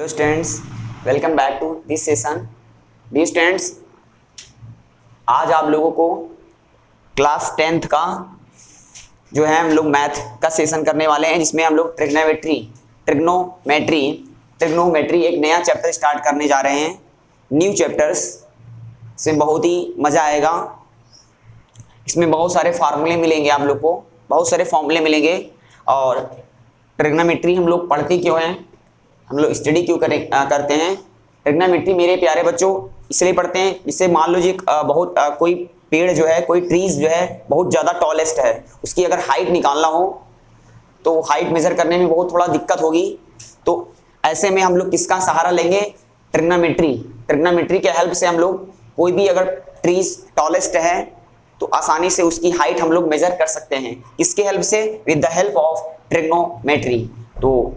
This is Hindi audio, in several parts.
Hello students, welcome back to this session. Dear students, आज आप लोगों को क्लास 10th का जो है हम लोग मैथ का सेशन करने वाले हैं, जिसमें हम लोग ट्रिग्नोमेट्री एक नया चैप्टर स्टार्ट करने जा रहे हैं। न्यू चैप्टर्स से बहुत ही मज़ा आएगा। इसमें बहुत सारे फार्मूले मिलेंगे, आप लोग को बहुत सारे फॉर्मूले मिलेंगे। और ट्रिग्नोमेट्री हम लोग पढ़ते क्यों हैं, हम लोग स्टडी क्यों करते हैं ट्रिग्नोमेट्री मेरे प्यारे बच्चों, इसलिए पढ़ते हैं जिससे मान लीजिए कोई पेड़ जो है, कोई ट्रीज जो है बहुत ज़्यादा टॉलेस्ट है, उसकी अगर हाइट निकालना हो तो हाइट मेजर करने में बहुत थोड़ा दिक्कत होगी। तो ऐसे में हम लोग किसका सहारा लेंगे? ट्रिग्नोमेट्री के हेल्प से हम लोग कोई भी अगर ट्रीज टॉलेस्ट है तो आसानी से उसकी हाइट हम लोग मेजर कर सकते हैं। किसके हेल्प से? With the help of trigonometry. तो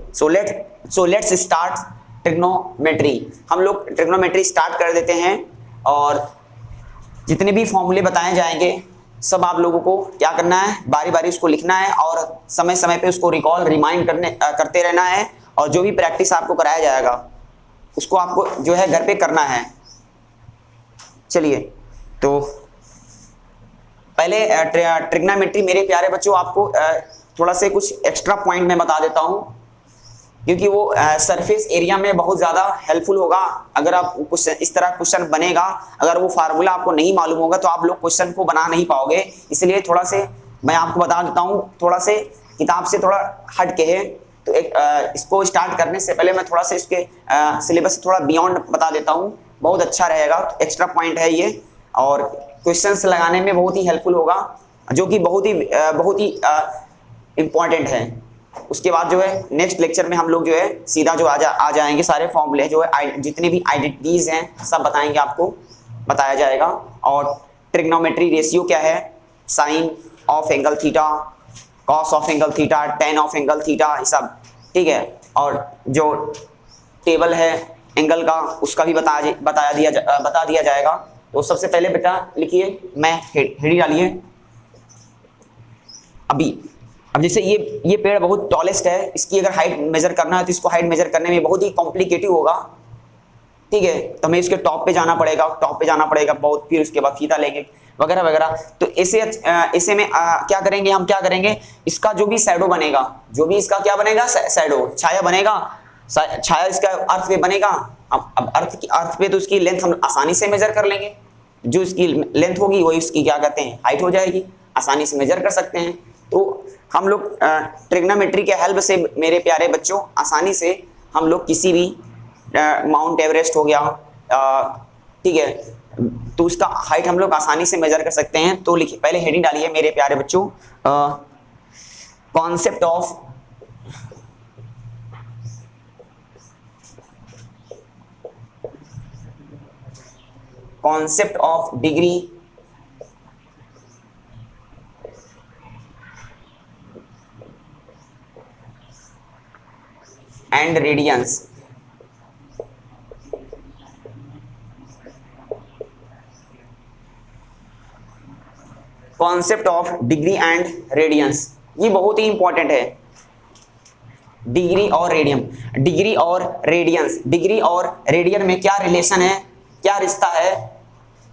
सो लेट्स स्टार्ट ट्रिग्नोमेट्री। हम लोग ट्रिग्नोमेट्री स्टार्ट कर देते हैं और जितने भी फॉर्मूले बताए जाएंगे सब आप लोगों को क्या करना है, बारी बारी उसको लिखना है और समय समय पे उसको रिमाइंड करते रहना है। और जो भी प्रैक्टिस आपको कराया जाएगा उसको आपको जो है घर पे करना है। चलिए, तो पहले ट्रिग्नोमेट्री मेरे प्यारे बच्चों आपको थोड़ा से कुछ एक्स्ट्रा पॉइंट मैं बता देता हूं, क्योंकि वो सरफेस एरिया में बहुत ज़्यादा हेल्पफुल होगा। अगर आप क्वेश्चन इस तरह क्वेश्चन बनेगा, अगर वो फार्मूला आपको नहीं मालूम होगा तो आप लोग क्वेश्चन को बना नहीं पाओगे। इसलिए थोड़ा से मैं आपको बता देता हूँ, थोड़ा से किताब से थोड़ा हट के है। तो इसको स्टार्ट करने से पहले मैं थोड़ा से इसके सिलेबस थोड़ा बियॉन्ड बता देता हूँ, बहुत अच्छा रहेगा। तो एक्स्ट्रा पॉइंट है ये और क्वेश्चंस लगाने में बहुत ही हेल्पफुल होगा, जो कि बहुत ही इम्पॉर्टेंट है। उसके बाद जो है नेक्स्ट लेक्चर में हम लोग जो है सीधा जो आ जाएंगे, सारे फॉर्मूले जो है जितने भी आइडेंटिटीज हैं सब बताएंगे, आपको बताया जाएगा। और ट्रिग्नोमेट्री रेशियो क्या है, sine of angle theta, cos of angle theta, tan of angle theta, ये सब ठीक है। और जो टेबल है एंगल का उसका भी बता दिया जाएगा। तो सबसे पहले बेटा लिखिए, मैं हेडी डालिए। अब जैसे ये पेड़ बहुत टॉलेस्ट है, इसकी अगर हाइट मेजर करना है तो इसको हाइट मेजर करने में बहुत ही कॉम्प्लिकेटिव होगा, ठीक है। तो हमें इसके टॉप पे जाना पड़ेगा बहुत, फिर उसके बाद फीता लेंगे वगैरह वगैरह। तो ऐसे में क्या करेंगे, इसका जो भी शैडो बनेगा, जो भी इसका क्या बनेगा, शैडो छाया बनेगा, छाया इसका अर्थ पे बनेगा। अब अर्थ पे तो उसकी लेंथ हम आसानी से मेजर कर लेंगे, जो इसकी लेंथ होगी वही उसकी क्या कहते हैं हाइट हो जाएगी, आसानी से मेजर कर सकते हैं। तो हम लोग ट्रिग्नोमेट्री के हेल्प से मेरे प्यारे बच्चों आसानी से हम लोग किसी भी माउंट एवरेस्ट हो गया, ठीक है, तो उसका हाइट हम लोग आसानी से मेजर कर सकते हैं। तो लिखिए, पहले हेडिंग डालिए मेरे प्यारे बच्चों, concept of degree and radians. Concept of degree and radians, ये बहुत ही इंपॉर्टेंट है। डिग्री और रेडियन में क्या रिलेशन है, क्या रिश्ता है,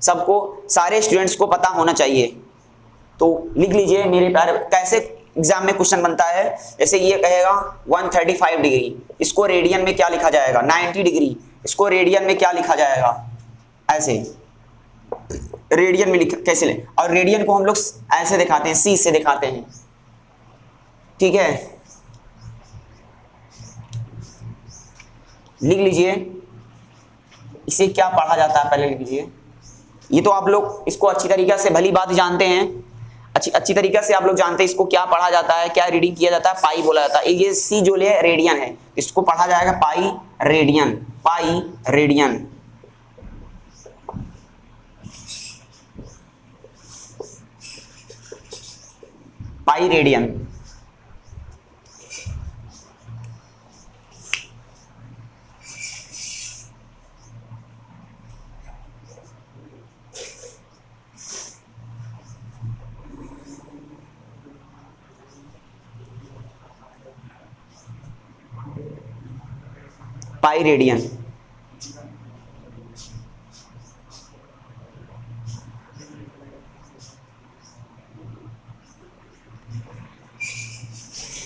सबको सारे स्टूडेंट्स को पता होना चाहिए। तो लिख लीजिए मेरे प्यारे, कैसे एग्जाम में क्वेश्चन बनता है, जैसे ये कहेगा 135 डिग्री, इसको रेडियन में क्या लिखा जाएगा, 90 डिग्री, इसको रेडियन में क्या लिखा जाएगा, ऐसे रेडियन में कैसे ले। और रेडियन को हम लोग ऐसे दिखाते हैं, सी से दिखाते हैं, ठीक है। लिख लीजिए इसे क्या पढ़ा जाता है, पहले लिख लीजिए। ये तो आप लोग इसको अच्छी तरीके से भली बात जानते हैं, अच्छी तरीके से आप लोग जानते हैं इसको क्या पढ़ा जाता है, क्या रीडिंग किया जाता है, पाई बोला जाता है। ये सी जो ले रेडियन है, इसको पढ़ा जाएगा pi radian. Pi radian pi radian.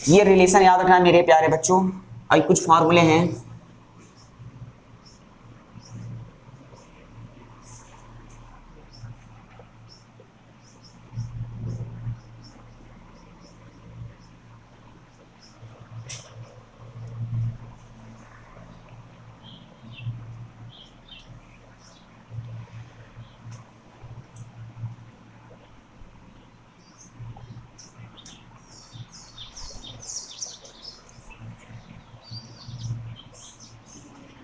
ये रिलेशन याद रखना मेरे प्यारे बच्चों। अब कुछ फार्मूले हैं।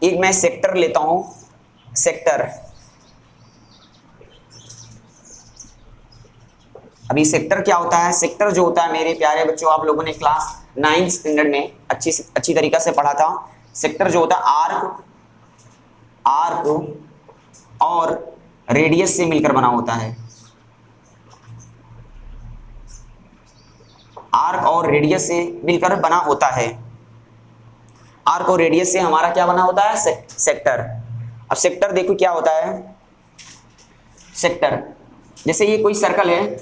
एक मैं सेक्टर लेता हूं, सेक्टर। अभी सेक्टर क्या होता है? सेक्टर जो होता है मेरे प्यारे बच्चों, आप लोगों ने क्लास 9th स्टैंडर्ड में अच्छी तरीका से पढ़ा था। सेक्टर जो होता है आर्क और रेडियस से मिलकर बना होता है। आर्क और रेडियस से मिलकर बना होता है। आर्क और रेडियस से हमारा क्या बना होता है? सेक्टर। अब सेक्टर देखो क्या होता है। सेक्टर जैसे ये कोई सर्कल है,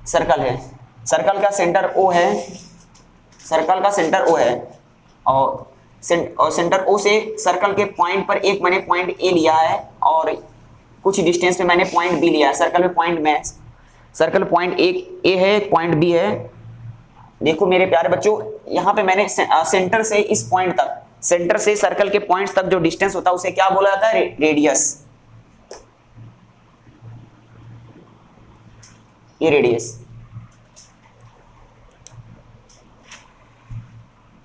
सर्कल का सेंटर O है, सर्कल का सेंटर O है और सेंटर O से सर्कल के पॉइंट पर एक मैंने पॉइंट A लिया है और कुछ डिस्टेंस पे मैंने पॉइंट B लिया है। सर्कल पॉइंट एक A है, पॉइंट B है। देखो मेरे प्यारे बच्चों, यहाँ पे मैंने सेंटर से इस पॉइंट तक, सेंटर से सर्कल के पॉइंट्स तक जो डिस्टेंस होता है उसे क्या बोला जाता है? रेडियस। ये रेडियस।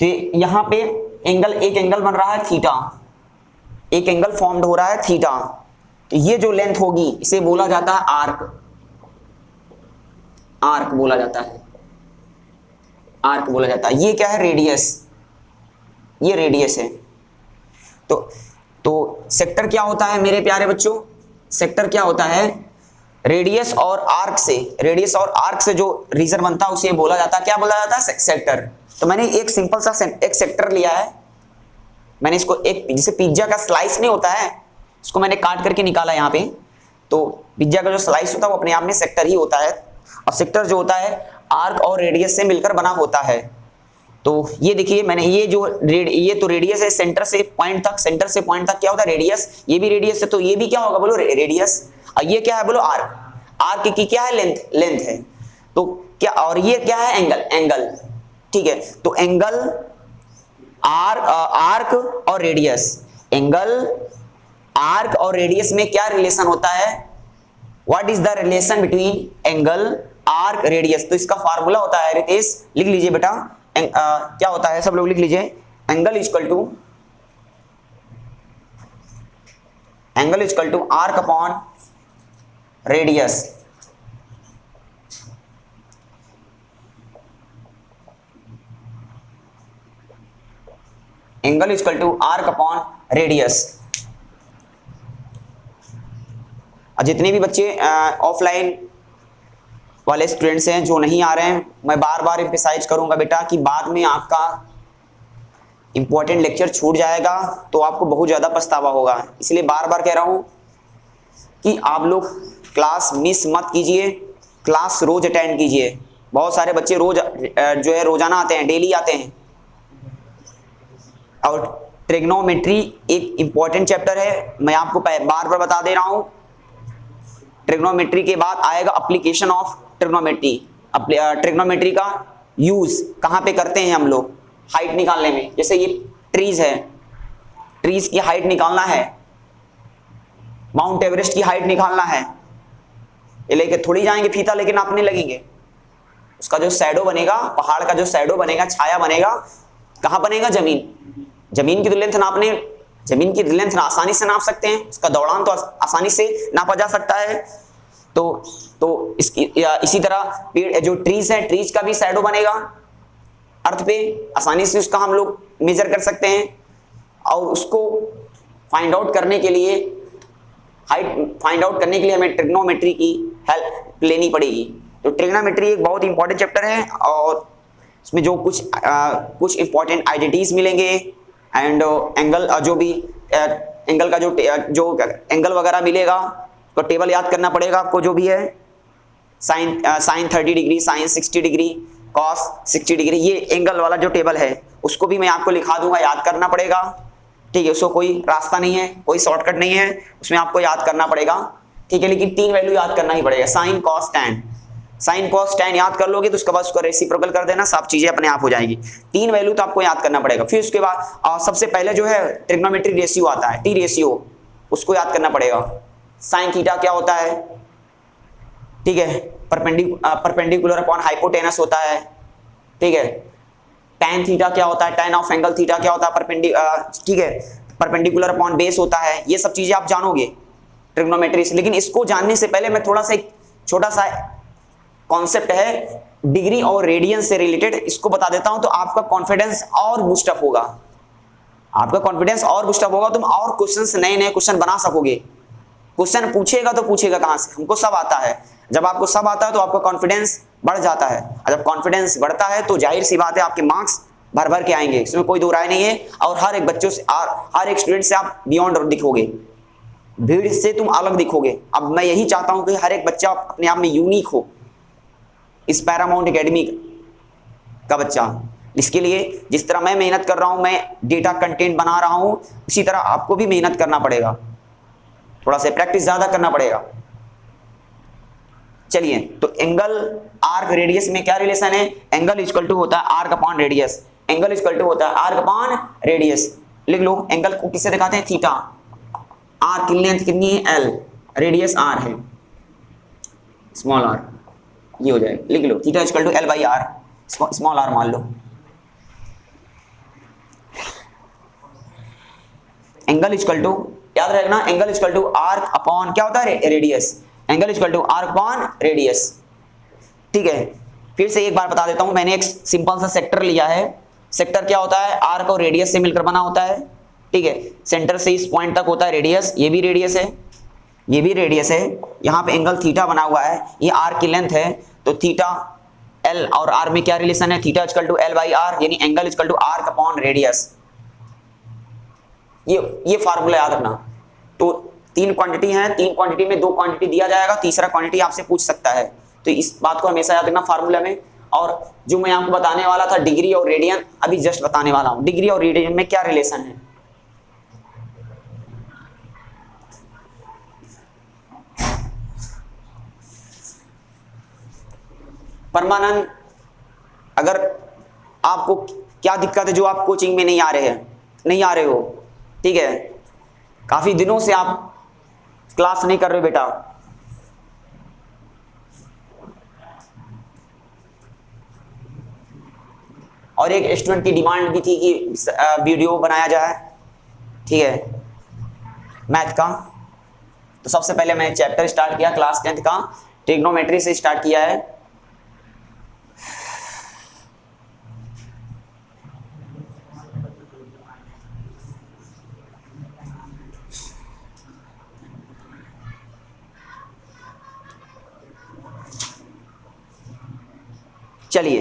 तो यहाँ पे एक एंगल बन रहा है थीटा, एक एंगल फॉर्म्ड हो रहा है थीटा। तो ये जो लेंथ होगी इसे बोला जाता है आर्क बोला जाता है। आर्क बोला जाता है। ये क्या है? रेडियस। ये रेडियस है। तो सेक्टर क्या होता है मेरे प्यारे बच्चों? सेक्टर क्या होता है? रेडियस और आर्क से जो रीजन बनता है उसे बोला जाता है, क्या बोला जाता है? सेक्टर। तो मैंने एक सिंपल सा एक सेक्टर लिया है। मैंने इसको एक, जैसे पिज्जा का स्लाइस नहीं होता है, इसको मैंने काट करके निकाला यहाँ पे। तो पिज्जा का जो स्लाइस होता है वो अपने आप में सेक्टर ही होता है। और सेक्टर जो होता है आर्क और रेडियस से मिलकर बना होता है। तो ये देखिए मैंने ये तो रेडियस है, सेंटर से पॉइंट तक क्या होता है? रेडियस। ये भी रेडियस है, तो ये भी क्या होगा? बोलो रेडियस। और ये क्या है? बोलो आर्क की क्या है? लेंथ है। तो क्या, और ये क्या है? एंगल। ठीक है, तो एंगल आर्क और रेडियस, एंगल आर्क और रेडियस में क्या रिलेशन होता है? What is the relation between angle arc radius? तो इसका फार्मूला होता है, रितेश लिख लीजिए बेटा। क्या होता है? सब लोग लिख लीजिए। Angle equal to arc upon radius. Angle equal to arc upon radius. जितने भी बच्चे ऑफलाइन वाले स्टूडेंट्स हैं जो नहीं आ रहे हैं, मैं बार बार एम्फसाइज करूंगा बेटा कि बाद में आपका इंपॉर्टेंट लेक्चर छूट जाएगा तो आपको बहुत ज़्यादा पछतावा होगा। इसलिए बार बार कह रहा हूं कि आप लोग क्लास मिस मत कीजिए, क्लास रोज अटेंड कीजिए। बहुत सारे बच्चे रोज जो है रोजाना आते हैं, डेली आते हैं। और ट्रिग्नोमेट्री एक इंपॉर्टेंट चैप्टर है, मैं आपको बार बार बता दे रहा हूं। ट्रिग्नोमेट्री के बाद आएगा एप्लीकेशन ऑफ ट्रिग्नोमेट्री। ट्रिग्नोमेट्री का यूज कहां पे करते हैं हम लोग? हाइट निकालने में। जैसे ये ट्रीज है, ट्रीज की हाइट निकालना है, माउंट एवरेस्ट की हाइट निकालना है, ये लेके थोड़ी जाएंगे फीता लेके नापने लगेंगे। उसका जो शैडो बनेगा, पहाड़ का जो शैडो बनेगा, छाया बनेगा, कहां बनेगा? जमीन की तो जमीन की लेंथ आसानी से नाप सकते हैं, उसका दौड़ान तो आसानी से नापा जा सकता है। तो इसी तरह पेड़ जो ट्रीज है, ट्रीज का भी शैडो बनेगा अर्थ पे, आसानी से उसका हम लोग मेजर कर सकते हैं। और उसको फाइंड आउट करने के लिए, हाइट फाइंड आउट करने के लिए हमें ट्रिग्नोमेट्री की हेल्प लेनी पड़ेगी। तो ट्रिग्नोमेट्री एक बहुत इंपॉर्टेंट चैप्टर है और इसमें जो कुछ इंपॉर्टेंट आइडेंटिटीज मिलेंगे, एंड एंगल जो भी एंगल का जो एंगल वगैरह मिलेगा तो टेबल याद करना पड़ेगा आपको, जो भी है sine 30 degree, sine 60 degree, cos 60 degree, ये एंगल वाला जो टेबल है उसको भी मैं आपको लिखा दूंगा, याद करना पड़ेगा। ठीक है, उसको कोई रास्ता नहीं है, कोई शॉर्टकट नहीं है, उसमें आपको याद करना पड़ेगा। ठीक है, लेकिन 3 वैल्यू याद करना ही पड़ेगा, sine cos tan. Sine cos tan याद कर लोगे तो उसके बाद उसको रेसिप्रोकल कर देना, सब चीजें अपने आप हो जाएगी। 3 वैल्यू तो आपको याद करना पड़ेगा। फिर उसके बाद सबसे पहले जो है ट्रिग्नोमेट्री रेशियो आता है, टी रेशियो, उसको याद करना पड़ेगा। साइन थीटा क्या होता है, ठीक है, परपेंडिकुलर अपॉन हाइपोटेनस होता है। ठीक है, टैन थीटा क्या होता है, टैन ऑफ एंगल थीटा क्या होता है, ठीक है, परपेंडिकुलर अपॉन बेस होता है। ये सब चीजें आप जानोगे ट्रिग्नोमेट्री से। लेकिन इसको जानने से पहले मैं थोड़ा सा एक छोटा सा कॉन्सेप्ट है डिग्री और रेडियन से रिलेटेड, इसको बता देता हूं, तो आपका कॉन्फिडेंस और बूस्टअप होगा। आपका कॉन्फिडेंस और बूस्टअप होगा, तुम और क्वेश्चंस, नए नए क्वेश्चन बना सकोगे। क्वेश्चन पूछेगा तो पूछेगा कहां से, हमको सब आता है। जब आपको सब आता है तो आपका कॉन्फिडेंस बढ़ जाता है, और जब कॉन्फिडेंस बढ़ता है तो जाहिर सी बात है आपके मार्क्स भर भर के आएंगे, इसमें कोई दो राय नहीं है। और हर एक बच्चों से, हर एक स्टूडेंट से आप बियॉन्ड दिखोगे, भीड़ से तुम अलग दिखोगे। अब मैं यही चाहता हूं कि हर एक बच्चा अपने आप में यूनिक हो, इस पैरामाउंट एकेडमी का बच्चा। इसके लिए जिस तरह मैं मेहनत कर रहा हूं, मैं डेटा कंटेंट बना रहा हूं, उसी तरह आपको भी मेहनत करना पड़ेगा, थोड़ा सा प्रैक्टिस ज्यादा करना पड़ेगा। चलिए, तो एंगल आर्क रेडियस में क्या रिलेशन है, एंगल इक्वल टू होता है arc upon radius. Angle equal to होता है आर्क अपॉन रेडियस। लिख लो, एंगल को किससे दिखाते हैं, थीटा। आर्क की लेंथ कितनी है, एल, रेडियस आर है, स्मॉल आर, ये हो जाएगा। लिख लो, theta equal to L by R, small R मान लो। एंगल इक्वल टू, याद रखना, angle equal to arc upon क्या होता है, radius. Angle equal to arc upon radius. ठीक है, फिर से एक बार बता देता हूं, मैंने एक सिंपल सा सेक्टर लिया है। सेक्टर क्या होता है, आर्क और रेडियस से मिलकर बना होता है। ठीक है, सेंटर से इस पॉइंट तक होता है रेडियस, ये भी रेडियस है, ये भी रेडियस है। यहाँ पे एंगल थीटा बना हुआ है, ये आर्क की लेंथ है, तो थीटा एल और आर में क्या रिलेशन है, theta equal to L by R, यानी angle equal to arc upon radius. ये फार्मूला याद रखना। तो 3 क्वांटिटी है, 3 क्वांटिटी में 2 क्वांटिटी दिया जाएगा, तीसरा क्वांटिटी आपसे पूछ सकता है, तो इस बात को हमेशा याद रखना फार्मूला में। और जो मैं आपको बताने वाला था डिग्री और रेडियन, अभी जस्ट बताने वाला हूं, डिग्री और रेडियन में क्या रिलेशन है। परमानंद, अगर आपको क्या दिक्कत है जो आप कोचिंग में नहीं आ रहे हो, ठीक है, काफी दिनों से आप क्लास नहीं कर रहे बेटा, और एक स्टूडेंट की डिमांड भी थी कि वीडियो बनाया जाए, ठीक है, मैथ का। तो सबसे पहले मैंने चैप्टर स्टार्ट किया क्लास 10th का, ट्रिग्नोमेट्री से स्टार्ट किया है। चलिए,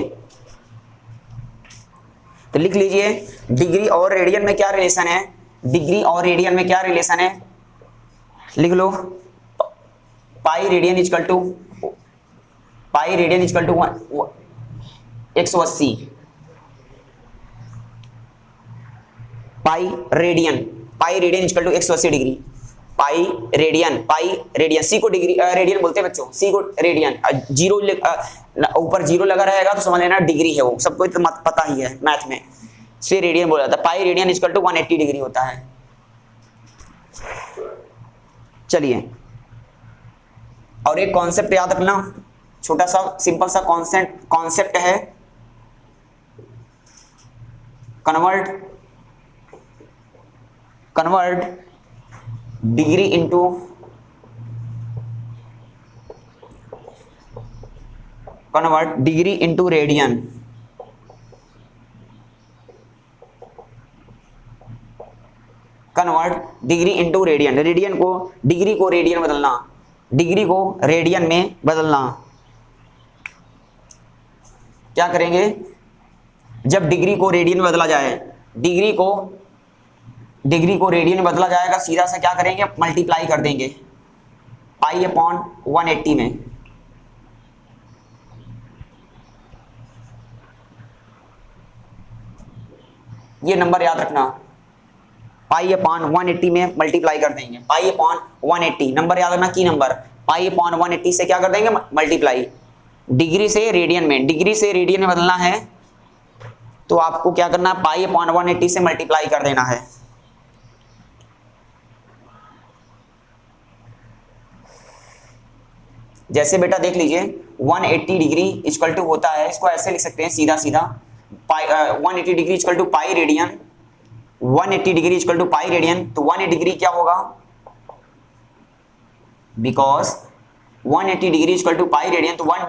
तो लिख लीजिए, डिग्री और रेडियन में क्या रिलेशन है, डिग्री और रेडियन में क्या रिलेशन है, लिख लो, pi radian equal to 180, pi radian equal to 180 degree, pi radian, C को डिग्री रेडियन बोलते हैं बच्चों, सी को रेडियन, जीरो ऊपर जीरो लगा रहेगा तो समझ लेना डिग्री है, वो सबको तो पता ही है मैथ में, से रेडियन बोला जाता है। Pi radian equal to 180 degree होता है। चलिए, और एक कॉन्सेप्ट याद रखना, छोटा सा सिंपल सा कॉन्सेप्ट है, convert degree into radian. Convert degree into radian, radian को डिग्री को रेडियन बदलना, डिग्री को रेडियन में बदलना। क्या करेंगे, जब डिग्री को रेडियन में बदला जाए, डिग्री को डिग्री को रेडियन में बदला जाएगा, सीधा सा क्या करेंगे, मल्टीप्लाई कर देंगे पाई अपॉन 180 में। ये नंबर याद रखना, पाई अपॉन 180 में मल्टीप्लाई कर देंगे, पाई अपॉन 180 नंबर याद रखना, की नंबर पाई अपॉन 180 से क्या कर देंगे, मल्टीप्लाई। डिग्री से रेडियन में, डिग्री से रेडियन में बदलना है तो आपको क्या करना है, पाई अपॉन 180 से मल्टीप्लाई कर देना है। जैसे बेटा देख लीजिए 180 डिग्री इक्वल टू होता है, इसको ऐसे लिख सकते हैं सीधा सीधा, pi 180 degree equal to pi radian, 180 degree equal to pi radian. तो 180 डिग्री क्या होगा, because 180 degree equal to pi radian, तो 1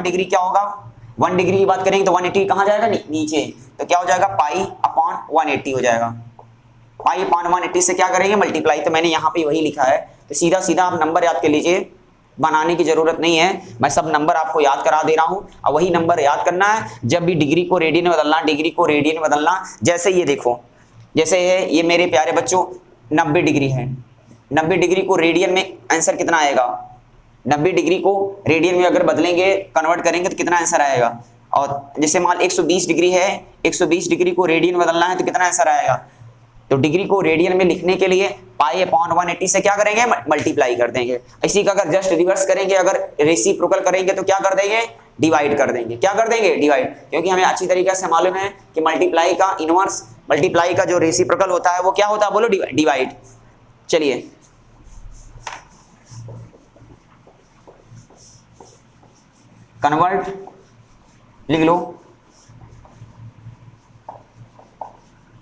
डिग्री क्या होगा, 1 डिग्री की बात करेंगे तो 180 कहाँ जाएगा, नीचे, तो क्या हो जाएगा, पाई अपॉन 180 हो जाएगा। पाई अपॉन 180 से क्या करेंगे, मल्टीप्लाई। तो मैंने यहाँ पे वही लिखा है, तो सीधा सीधा आप नंबर याद कर लीजिए, बनाने की जरूरत नहीं है, मैं सब नंबर आपको याद करा दे रहा हूं। और वही नंबर याद करना है जब भी डिग्री को रेडियन में बदलना, डिग्री को रेडियन में बदलना। जैसे ये देखो, जैसे ये मेरे प्यारे बच्चों 90 डिग्री है, 90 डिग्री को रेडियन में आंसर कितना आएगा, 90 डिग्री को रेडियन में अगर बदलेंगे, कन्वर्ट करेंगे तो कितना आंसर आएगा। और जैसे मान 120 डिग्री है, 120 डिग्री को रेडियन में बदलना है तो कितना आंसर आएगा। तो डिग्री को रेडियन में लिखने के लिए पाई अपॉन 180 से क्या करेंगे, मल्टीप्लाई कर देंगे। इसी का अगर जस्ट रिवर्स करेंगे, अगर रेसिप्रोकल करेंगे तो क्या कर देंगे, डिवाइड कर देंगे। क्या कर देंगे, डिवाइड, क्योंकि हमें अच्छी तरीके से मालूम है कि मल्टीप्लाई का इनवर्स, मल्टीप्लाई का जो रेसिप्रोकल होता है वो क्या होता है, बोलो, डिवाइड। चलिए कन्वर्ट लिख लो,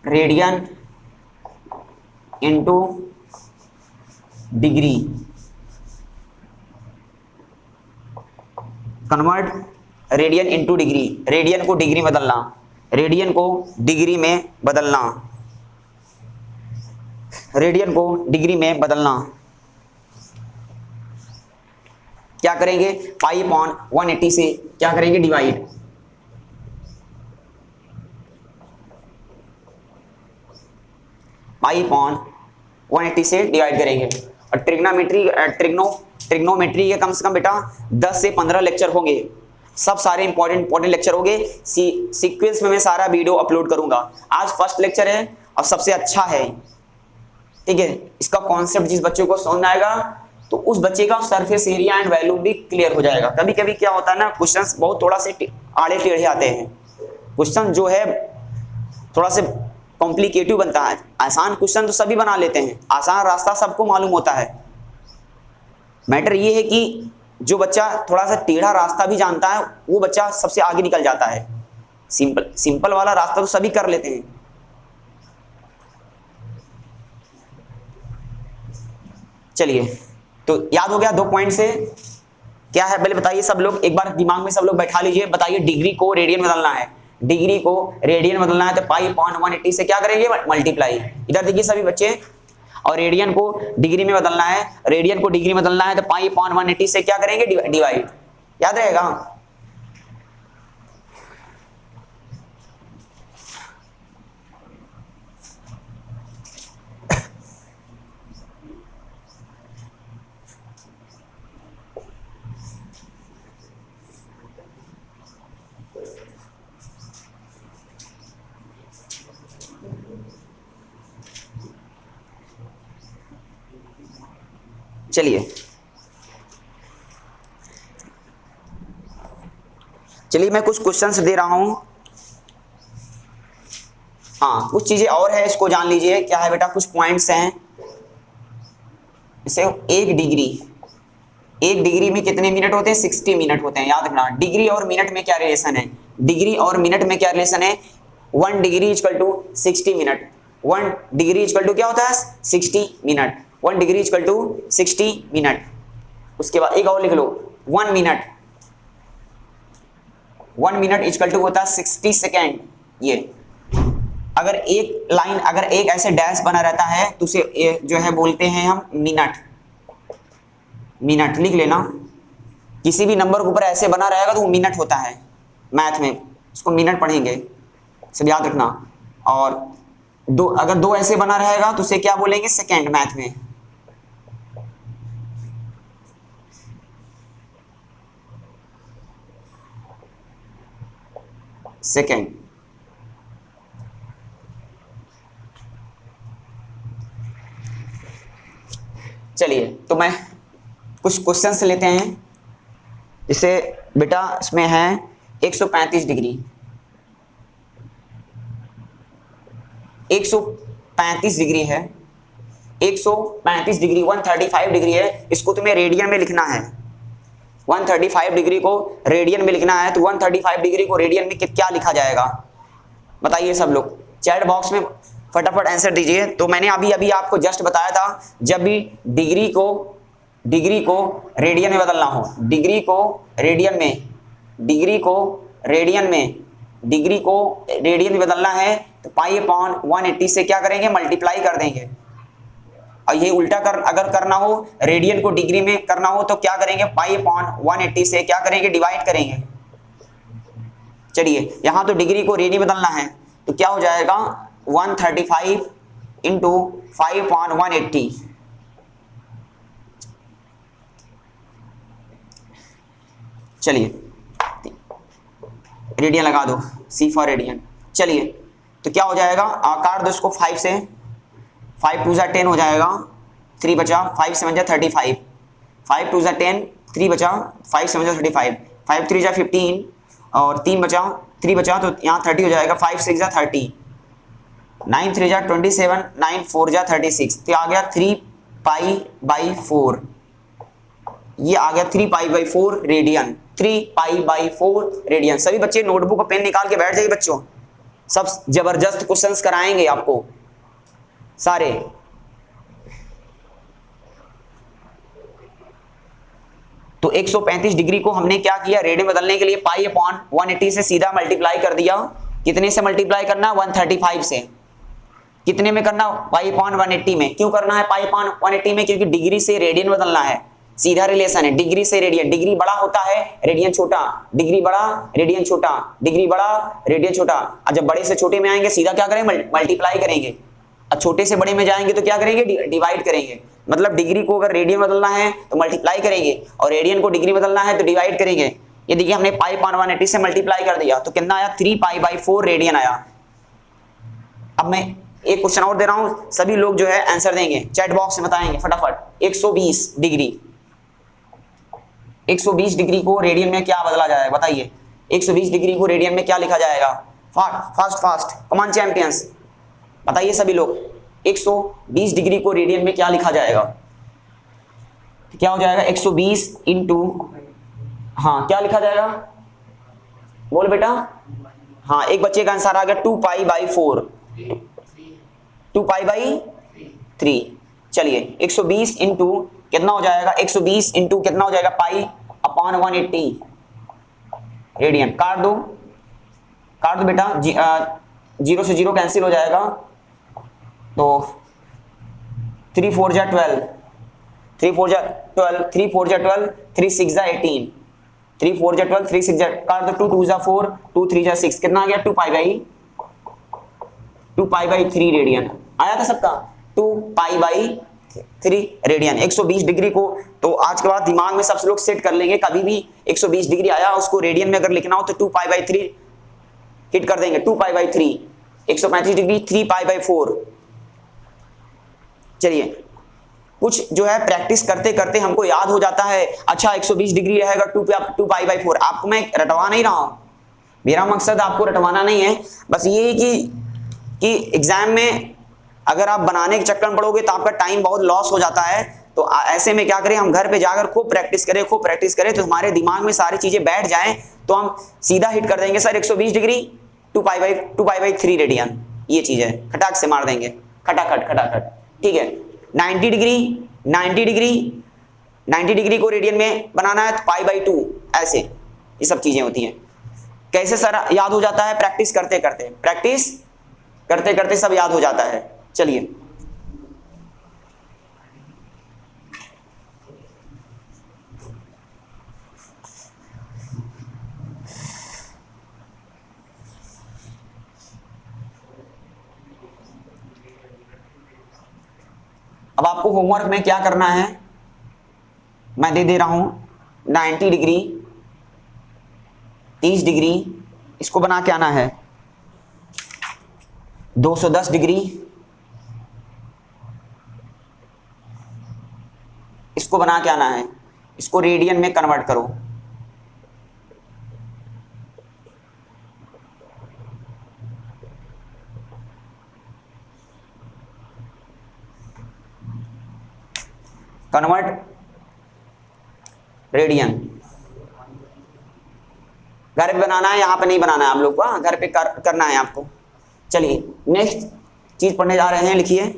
radian into degree, convert radian into degree, radian को डिग्री में बदलना, रेडियन को डिग्री में बदलना, रेडियन को डिग्री में बदलना। क्या करेंगे, पाई अपॉन 180 से क्या करेंगे, डिवाइड। पाई अपॉन 180 से डिवाइड करेंगे। और ट्रिग्नोमेट्री के कम से कम बेटा 10 से 15 लेक्चर होंगे, सब सारे इंपॉर्टेंट लेक्चर होंगे। सीक्वेंस में मैं सारा वीडियो अपलोड करूंगा। आज फर्स्ट लेक्चर है और सबसे अच्छा है, ठीक है। इसका कॉन्सेप्ट जिस बच्चे को समझ आएगा तो उस बच्चे का सरफेस एरिया एंड वॉल्यूम भी क्लियर हो जाएगा। कभी कभी क्या होता है ना, क्वेश्चंस बहुत थोड़ा से आड़े टेढ़े आते हैं, क्वेश्चन जो है थोड़ा से कॉम्प्लिकेटिव बनता है। आसान क्वेश्चन तो सभी बना लेते हैं, आसान रास्ता सबको मालूम होता है। मैटर ये है कि जो बच्चा थोड़ा सा टेढ़ा रास्ता भी जानता है वो बच्चा सबसे आगे निकल जाता है। सिंपल वाला रास्ता तो सभी कर लेते हैं। चलिए, तो याद हो गया 2 पॉइंट से क्या है, पहले बताइए सब लोग, एक बार दिमाग में सब लोग बैठा लीजिए। बताइए, डिग्री को रेडियन में बदलना है, डिग्री को रेडियन में बदलना है तो पाई अपॉन 180 से क्या करेंगे, मल्टीप्लाई। इधर देखिए सभी बच्चे, और रेडियन को डिग्री में बदलना है, रेडियन को डिग्री में बदलना है तो पाई अपॉन 180 से क्या करेंगे, डिवाइड। याद रहेगा। चलिए मैं कुछ क्वेश्चंस दे रहा हूं। हाँ, कुछ चीजें और है, इसको जान लीजिए। क्या है बेटा, कुछ पॉइंट्स हैं। जैसे एक डिग्री में कितने मिनट होते हैं, 60 मिनट होते हैं। याद रखना, डिग्री और मिनट में क्या रिलेशन है, डिग्री और मिनट में क्या रिलेशन है। 1 degree equal to 60 minute, 1 degree equal to क्या होता है, 60 minute, 1 degree equal to 60 minute. उसके बाद एक और लिख लो, 1 मिनट, 1 मिनट इक्वल टू होता है 60 सेकेंड। ये अगर एक लाइन, अगर एक ऐसे डैश बना रहता है तो उसे जो है बोलते हैं हम मिनट। मिनट लिख लेना, किसी भी नंबर के ऊपर ऐसे बना रहेगा तो वो मिनट होता है। मैथ में उसको मिनट पढ़ेंगे, सब याद रखना। और दो, अगर दो ऐसे बना रहेगा तो उसे क्या बोलेंगे सेकेंड मैथ में। सेकेंड। चलिए तो मैं कुछ क्वेश्चंस लेते हैं। जैसे बेटा इसमें है 135 डिग्री, 135 डिग्री है, 135 डिग्री 135 डिग्री है, इसको तुम्हें रेडियन में लिखना है। 135 डिग्री को रेडियन में लिखना है, तो 135 डिग्री को रेडियन में क्या लिखा जाएगा बताइए सब लोग, चैट बॉक्स में फटाफट आंसर दीजिए। तो मैंने अभी अभी आपको जस्ट बताया था, जब भी डिग्री को रेडियन में बदलना हो, डिग्री को रेडियन में बदलना है तो पाई अपॉन 180 से क्या करेंगे मल्टीप्लाई कर देंगे। और ये उल्टा अगर करना हो, रेडियन को डिग्री में करना हो तो क्या करेंगे पाई अपॉन 180 से क्या करेंगे डिवाइड करेंगे। चलिए यहां तो डिग्री को रेडियन बदलना है तो क्या हो जाएगा 135 इंटू 5/180। चलिए रेडियन लगा दो, सी फॉर रेडियन। चलिए तो क्या हो जाएगा, काट दो इसको 5 से, 5 2 10 हो जाएगा, 3 बचा, 5 7 35, 5 2 10, 3 बचा, 5 7 35, 5 3 15 और 3 बचा, 3 बचा तो यहाँ 30 हो जाएगा, 5 6 30, 9 3 27, 9 4 36, तो आ गया 3π/4। ये आ गया 3π/4 रेडियन, 3π/4 रेडियन। सभी बच्चे नोटबुक और पेन निकाल के बैठ जाइए बच्चों, सब जबरदस्त क्वेश्चंस कराएंगे आपको सारे। तो 135 डिग्री को हमने क्या किया, रेडियन बदलने के लिए पाई अपॉन 180 से सीधा मल्टीप्लाई कर दिया। कितने से मल्टीप्लाई करना, 135 से। कितने में करना, पाई अपॉन 180 में। क्यों करना है पाई अपॉन 180 में, क्योंकि डिग्री से रेडियन बदलना है, सीधा रिलेशन है डिग्री से रेडियन। डिग्री बड़ा होता है रेडियन छोटा, डिग्री बड़ा रेडियन छोटा, डिग्री बड़ा रेडियन छोटा। और जब बड़े से छोटे में आएंगे सीधा क्या करेंगे मल्टीप्लाई करेंगे, और छोटे से बड़े में जाएंगे तो क्या करेंगे डिवाइड करेंगे। मतलब डिग्री को अगर रेडियन बदलना है तो मल्टीप्लाई करेंगे, और रेडियन को डिग्री बदलना है तो डिवाइड करेंगे। ये देखिए हमने पाई अपॉन 180 से मल्टीप्लाई कर दिया तो कितना आया, 3π/4 रेडियन आया। अब मैं एक क्वेश्चन और दे रहा हूं, सभी लोग जो है आंसर देंगे, चैट बॉक्स में बताएंगे फटाफट। 120 डिग्री, 120 डिग्री को रेडियन में क्या बदला जाएगा बताइए। 120 डिग्री को रेडियन में क्या लिखा जाएगा, फास्ट कमान चैंपियंस बताइए सभी लोग। 120 डिग्री को रेडियन में क्या लिखा जाएगा, क्या हो जाएगा 120 इंटू, हाँ क्या लिखा जाएगा बोल बेटा। हाँ एक बच्चे का आंसर आ गया 2π/4, 2π/3। चलिए 120 इंटू कितना हो जाएगा, 120 इंटू कितना हो जाएगा पाई अपॉन 180 रेडियन। काट दो बेटा, 0 से 0 कैंसिल हो जाएगा, तो 3 4 12, 3 4 12, 3 4 12, 3 6 18, 3 4 12, 3 6 काट दो, 2 2 4, 2 3 6, कितना आ गया 2π/3 रेडियन आया था सबका, 2π/3 रेडियन। 120 डिग्री को तो आज के बाद दिमाग में सब लोग सेट कर लेंगे, कभी भी 120 डिग्री आया उसको रेडियन में अगर लिखना हो तो 2π/3 हिट कर देंगे, 2π/3। 135 डिग्री 3π/4। चलिए कुछ जो है प्रैक्टिस करते करते हमको याद हो जाता है, अच्छा 120 डिग्री रहेगा 2π/4। आपको मैं रटवा नहीं रहा हूं, मेरा मकसद आपको रटवाना नहीं है, बस ये कि एग्जाम में अगर आप बनाने के चक्कर में पड़ोगे तो आपका टाइम बहुत लॉस हो जाता है। तो ऐसे में क्या करें, हम घर पे जाकर खूब प्रैक्टिस करें तो हमारे दिमाग में सारी चीजें बैठ जाएं, तो हम सीधा हिट कर देंगे सर 120 डिग्री 2π/3 रेडियन। ये चीज है, खटाक से मार देंगे, खटाखट। ठीक है 90 डिग्री को रेडियन में बनाना है तो π/2, ऐसे ये सब चीजें होती हैं। कैसे सर याद हो जाता है, प्रैक्टिस करते करते सब याद हो जाता है। चलिए अब आपको होमवर्क में क्या करना है, मैं दे रहा हूं 90 डिग्री, 30 डिग्री, इसको बना के आना है 210 डिग्री, इसको बना के आना है, इसको रेडियन में कन्वर्ट करो। Convert radian. घर पे बनाना है, यहां पे नहीं बनाना है आप लोग को, घर पे करना है आपको। चलिए नेक्स्ट चीज पढ़ने जा रहे हैं, लिखिए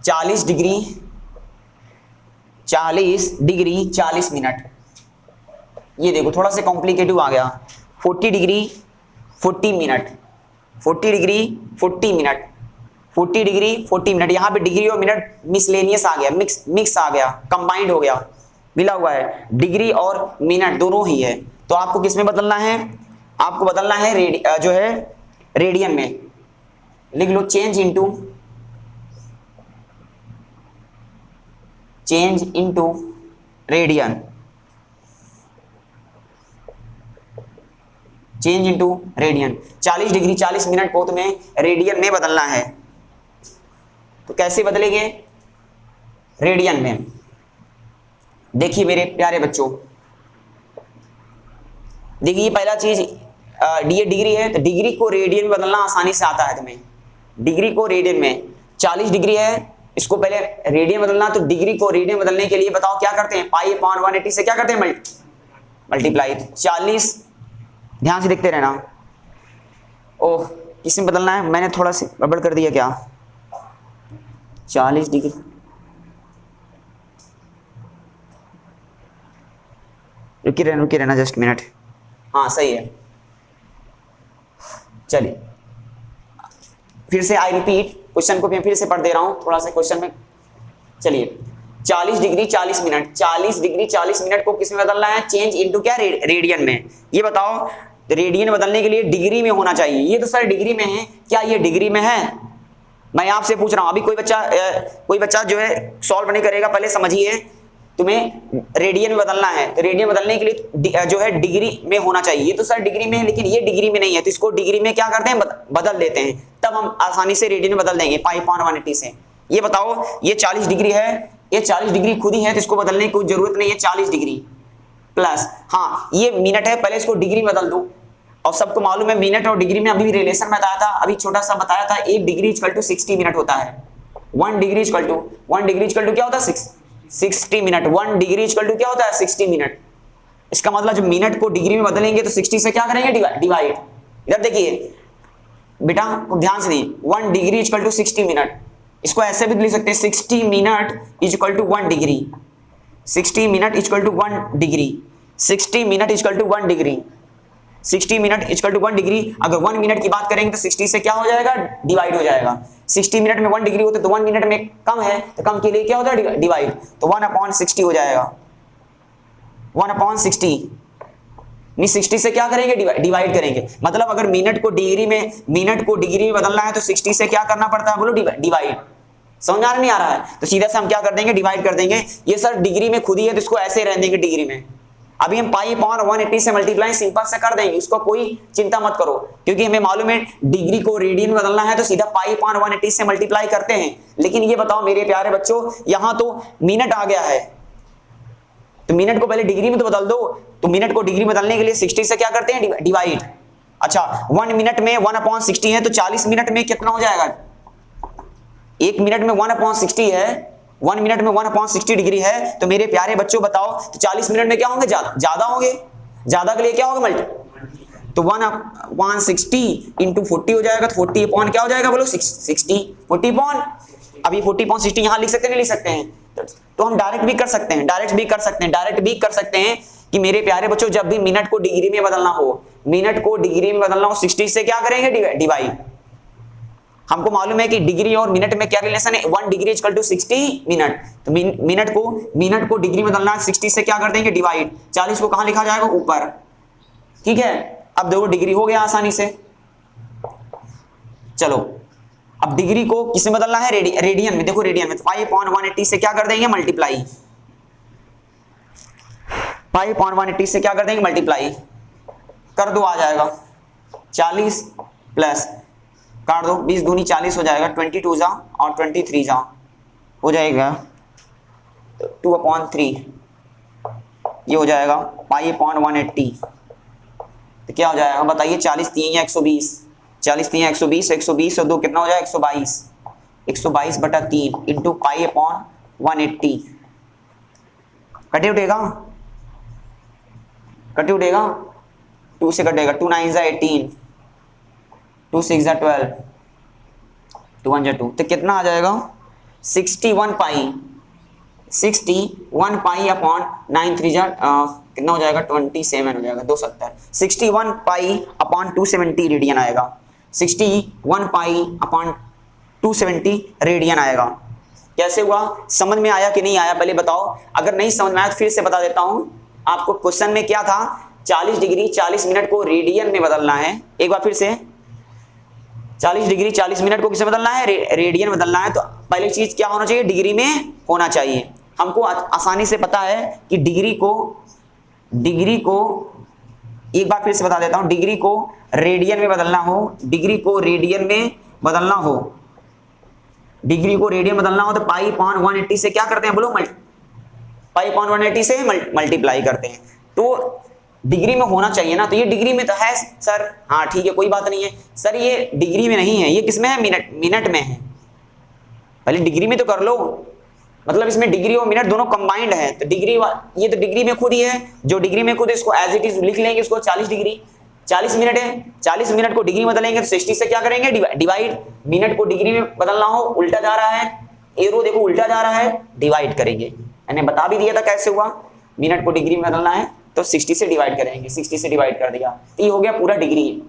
चालीस डिग्री 40 मिनट। ये देखो थोड़ा सा कॉम्प्लिकेटिव आ गया। 40 degree 40 minute, 40 degree 40 minute, 40 degree 40 minute. यहाँ पे डिग्री और मिनट मिसलेनियस आ गया, मिक्स आ गया, कंबाइंड हो गया, मिला हुआ है। डिग्री और मिनट दोनों ही है, तो आपको किस में बदलना है, आपको बदलना है जो है रेडियन में। लिख लो change into radian, change into radian. 40 degree 40 minute को तुम्हें रेडियन में बदलना है, तो कैसे बदलेंगे, रेडियन में। देखिए मेरे प्यारे बच्चों, देखिए पहला चीज ये डिग्री है, तो डिग्री को रेडियन में बदलना आसानी से आता है तुम्हें। डिग्री को रेडियन में 40 डिग्री है, इसको पहले रेडियन बदलना, तो डिग्री को रेडियन बदलने के लिए बताओ क्या करते हैं, पाई अपॉन 180 से क्या करते हैं, मल्टीप्लाई। 40, ध्यान से देखते रहना। ओह किस में बदलना है, मैंने थोड़ा सा गड़बड़ कर दिया क्या, 40 डिग्री, रुकी रहना जस्ट मिनट। हाँ सही है, चलिए फिर से आई रिपीट, क्वेश्चन को मैं फिर से पढ़ दे रहा हूं थोड़ा सा क्वेश्चन में। चलिए 40 डिग्री 40 मिनट, 40 डिग्री 40 मिनट को किस में बदलना है, चेंज इनटू क्या, रेडियन में। ये बताओ रेडियन बदलने के लिए डिग्री में होना चाहिए, ये तो सर डिग्री में है, क्या ये डिग्री में है, मैं आपसे पूछ रहा हूं। अभी कोई बच्चा जो है सॉल्व नहीं करेगा, पहले समझिए तुम्हें रेडियन में बदलना है, तो रेडियन बदलने के लिए जो है डिग्री में होना चाहिए। ये तो सर डिग्री में है, लेकिन ये डिग्री में नहीं है, तो इसको डिग्री में क्या करते हैं, बदल देते हैं, तब हम आसानी से रेडियन में बदल देंगे पाई अपॉन 180 से। ये बताओ ये 40 डिग्री है, ये 40 डिग्री खुद ही है, तो इसको बदलने की कोई जरूरत नहीं है। 40 डिग्री प्लस, हाँ ये मिनट है, पहले इसको डिग्री में बदल दो। और सबको मालूम है मिनट और डिग्री में अभी रिलेशन बताया था, अभी छोटा सा बताया था, 1 डिग्री इक्वल टू 60 मिनट होता है। 1 डिग्री इक्वल टू क्या होता है, 60 मिनट। 1 डिग्री इक्वल टू क्या होता है, 60 मिनट। इसका मतलब जब मिनट को डिग्री में बदलेंगे तो 60 से क्या करेंगे, डिवाइड। इधर देखिए बेटा ध्यान से नहीं, 1 डिग्री इक्वल टू 60 मिनट, इसको ऐसे भी लिख सकते हैं 60 minute equal to 1 degree, 60 minute equal to 1 degree, 60 minute equal to 1 degree, 60 minute equal to 1 degree. अगर 1 मिनट की बात करेंगे तो 60 से क्या हो जाएगा, डिवाइड हो जाएगा। 60 मिनट में 1 डिग्री होते तो 1 मिनट में कम है, तो कम के लिए क्या होता है, डिवाइड, तो 1/60 हो जाएगा, 1/60। नहीं 60 से क्या करेंगे, डिवाइड करेंगे। मतलब अगर मिनट को डिग्री में बदलना है तो 60 से क्या करना पड़ता है, बोलो डिवाइड। समझ आ नहीं आ रहा है, तो सीधा से हम क्या कर देंगे, डिवाइड कर देंगे। ये सर डिग्री में खुद ही है, तो इसको ऐसे रहने देंगे डिग्री में। अभी हम पाई अपॉन 180 से मल्टीप्लाई सिंपल से कर देंगे, उसको कोई चिंता मत करो, क्योंकि हमें मालूम है डिग्री को रेडियन में बदलना है तो सीधा पाई अपॉन 180 से मल्टीप्लाई करते हैं। लेकिन ये बताओ मेरे प्यारे बच्चों, यहां तो मिनट आ गया है, तो मिनट को पहले डिग्री में तो बदल दो, तो मिनट को डिग्री में बदलने के लिए 60 से क्या करते हैं, डिवाइड। अच्छा 1 मिनट में 1/60 है, तो 40 मिनट में कितना हो जाएगा, 1 मिनट में 1/60 है, 1 मिनट में 1/60 डिग्री है, तो मेरे प्यारे बच्चों बताओ तो 40 मिनट में क्या होंगे, ज्यादा होंगे, ज्यादा के लिए क्या होगा मल्टी, तो 1/60 इंटू 40 हो जाएगा, तो 40 अपॉन क्या हो जाएगा बोलो 60, 40 अपॉन, अब ये 40 अपॉन 60 यहां लिख सकते हैं नहीं लिख सकते हैं, तो हम डायरेक्ट भी कर सकते हैं, डायरेक्ट भी कर सकते हैं कि मेरे प्यारे बच्चों जब भी मिनट को डिग्री में बदलना हो, 60 से क्या करेंगे डिवाइड। हमको मालूम है कि डिग्री और मिनट में क्या रिलेशन है, 1 डिग्री इक्वल टू 60 मिनट, तो मिनट को डिग्री में बदलना है, 60 से क्या कर देंगे डिवाइड, 40 को कहां लिखा जाएगा ऊपर, ठीक है। अब देखो डिग्री हो गया आसानी से। चलो अब डिग्री को किसमें बदलना है, रेडियन में, देखो रेडियन में, तो 5/180 से क्या कर देंगे मल्टीप्लाई, 5/180 से क्या कर देंगे मल्टीप्लाई कर दो, आ जाएगा 40 प्लस काट दो, 20 दूनी 40 हो जाएगा, 22 जा और 23 जा हो जाएगा 2/3, ये हो जाएगा 5/180, तो क्या हो जाएगा बताइए, 40 3 या 120, 40 3 या 120, 120 और 2 कितना हो जाएगा 122, 122/3 इंटू 5/180, कटे उठेगा 2 से कटेगा, 2 9 जा 18, 2 6 जा 12, 2 1 जा 2, तो कितना आ जाएगा 61 पाई अपॉन 9 3 जा कितना हो जाएगा 27 हो जाएगा 270, 61 पाई अपॉन 270 रेडियन आएगा, 61 पाई अपॉन 270 रेडियन आएगा। कैसे हुआ, समझ में आया कि नहीं आया पहले बताओ, अगर नहीं समझ में आया तो फिर से बता देता हूं आपको। क्वेश्चन में क्या था, 40 डिग्री 40 मिनट को रेडियन में बदलना है, एक बार फिर से 40 डिग्री 40 मिनट को किसे बदलना है, रेडियन बदलना है, तो पहली चीज क्या होना चाहिए, डिग्री में होना चाहिए। हमको आसानी से पता है कि डिग्री को एक बार फिर से बता देता हूं, डिग्री को रेडियन में बदलना हो, डिग्री को रेडियन में बदलना हो तो π/180 से क्या करते हैं बोलो, π/180 से मल्टीप्लाई करते हैं, तो डिग्री में होना चाहिए ना, तो ये डिग्री में तो है सर, हाँ ठीक है कोई बात नहीं है सर, ये डिग्री में नहीं है, ये किसमें है, मिनट में है, पहले डिग्री में तो कर लो, मतलब इसमें डिग्री और मिनट दोनों कंबाइंड है, तो ये तो डिग्री में खुद ही है, जो डिग्री में खुद है इसको एज इट इज लिख लेंगे, इसको 40 डिग्री 40 मिनट है, 40 मिनट को डिग्री में बदलेंगे तो 60 से क्या करेंगे डिवाइड, मिनट को डिग्री में बदलना हो उल्टा जा रहा है, एरो देखो उल्टा जा रहा है, डिवाइड करेंगे, मैंने बता भी दिया था कैसे हुआ, मिनट को डिग्री में बदलना है तो 60 से डिवाइड करेंगे, 60 से डिवाइड कर दिया तो ये हो गया पूरा डिग्री।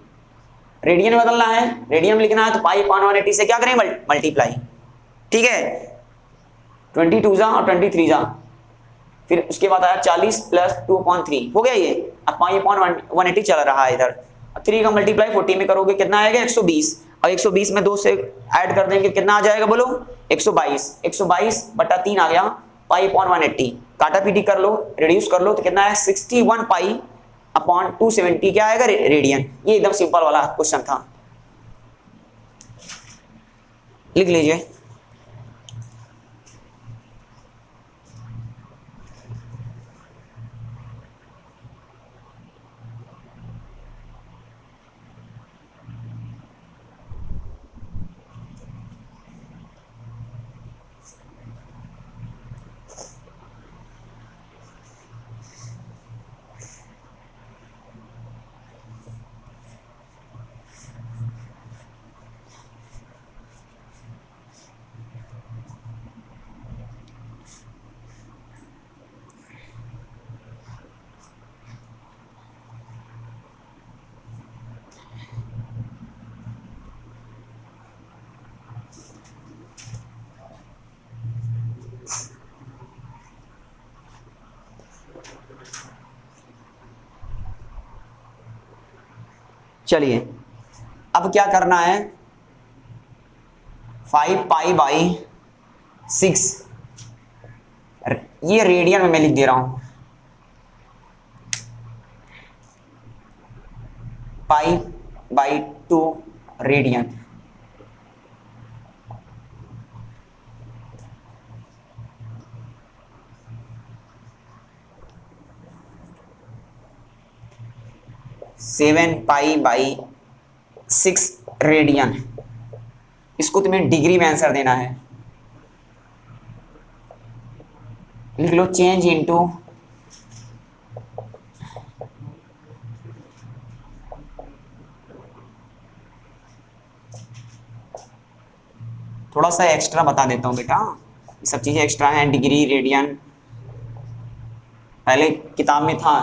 रेडियन में बदलना है, रेडियन में लिखना है तो π/180 से क्या करें मल्टीप्लाई, ठीक है, 22 जा और 23 जा, फिर उसके बाद आया 40 प्लस 2/3 हो गया ये, अब π/180 चल रहा है इधर, 3 का मल्टीप्लाई 40 में करोगे कितना आएगा 120, और 120 में 2 से ऐड कर देंगे कितना आ जाएगा बोलो 122/3 आ गया π/180, काटा पीटी कर लो, रिड्यूस कर लो तो कितना है 61 π/270 क्या आएगा रेडियन। ये एकदम सिंपल वाला क्वेश्चन था, लिख लीजिए। चलिए अब क्या करना है, 5π/6 ये रेडियन में मैं लिख दे रहा हूं, π/2 रेडियन, π/6 रेडियन, इसको तुम्हें डिग्री में आंसर देना है, लिख लो चेंज इनटू थोड़ा सा एक्स्ट्रा बता देता हूँ बेटा, ये सब चीजें एक्स्ट्रा हैं। डिग्री, रेडियन पहले किताब में था,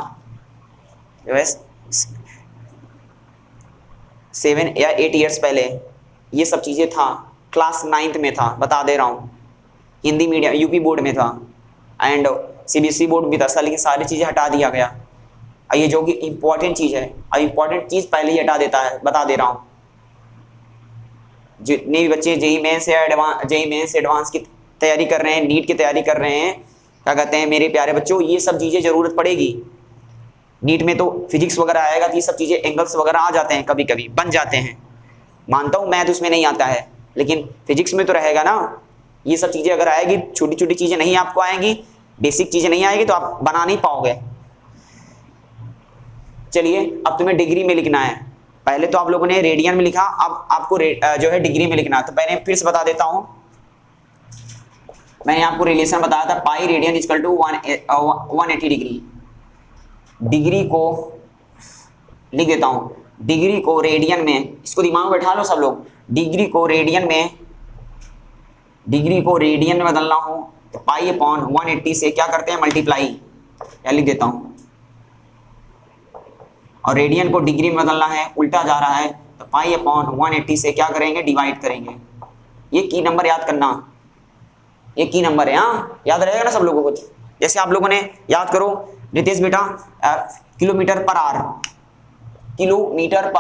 7 या 8 ईयर्स पहले ये सब चीजें था, क्लास 9th में था, बता दे रहा हूँ। हिंदी मीडियम यूपी बोर्ड में था एंड सीबीएसई बोर्ड भी था, लेकिन सारी चीजें हटा दिया गया। ये जो कि इंपॉर्टेंट चीज है, अब इंपॉर्टेंट चीज पहले ही हटा देता है, बता दे रहा हूँ। जितने भी बच्चे जेईई मेंस एडवांस की तैयारी कर रहे हैं, नीट की तैयारी कर रहे हैं, क्या कहते हैं मेरे प्यारे बच्चों, ये सब चीजें जरूरत पड़ेगी। नीट में तो फिजिक्स वगैरह आएगा तो ये सब चीजें एंगल्स वगैरह आ जाते हैं, कभी कभी बन जाते हैं। मानता हूँ मैथ उसमें नहीं आता है, लेकिन फिजिक्स में तो रहेगा ना। ये सब चीजें अगर आएगी, छोटी छोटी चीजें नहीं आपको आएंगी, बेसिक चीजें नहीं आएगी तो आप बना नहीं पाओगे। चलिए अब तुम्हें डिग्री में लिखना है। पहले तो आप लोगों ने रेडियन में लिखा, अब आपको जो है डिग्री में लिखना है। तो मैंने फिर से बता देता हूं, मैंने आपको रिलेशन बताया था, pi radian equal to 180 degree. Degree को लिख देता हूं, डिग्री को रेडियन में, इसको दिमाग में बैठा लो सब लोग। डिग्री को रेडियन में बदलना हो तो पाई अपॉन 180 से क्या करते हैं, मल्टीप्लाई, या लिख देता हूं। और रेडियन को डिग्री में बदलना है, उल्टा जा रहा है, तो पाई अपॉन 180 से क्या करेंगे, डिवाइड करेंगे। ये की नंबर याद करना, ये की नंबर है, हाँ याद रहेगा ना सब लोगों को। जैसे आप लोगों ने याद करो रितेश बेटा, kilometre per hour, kilometre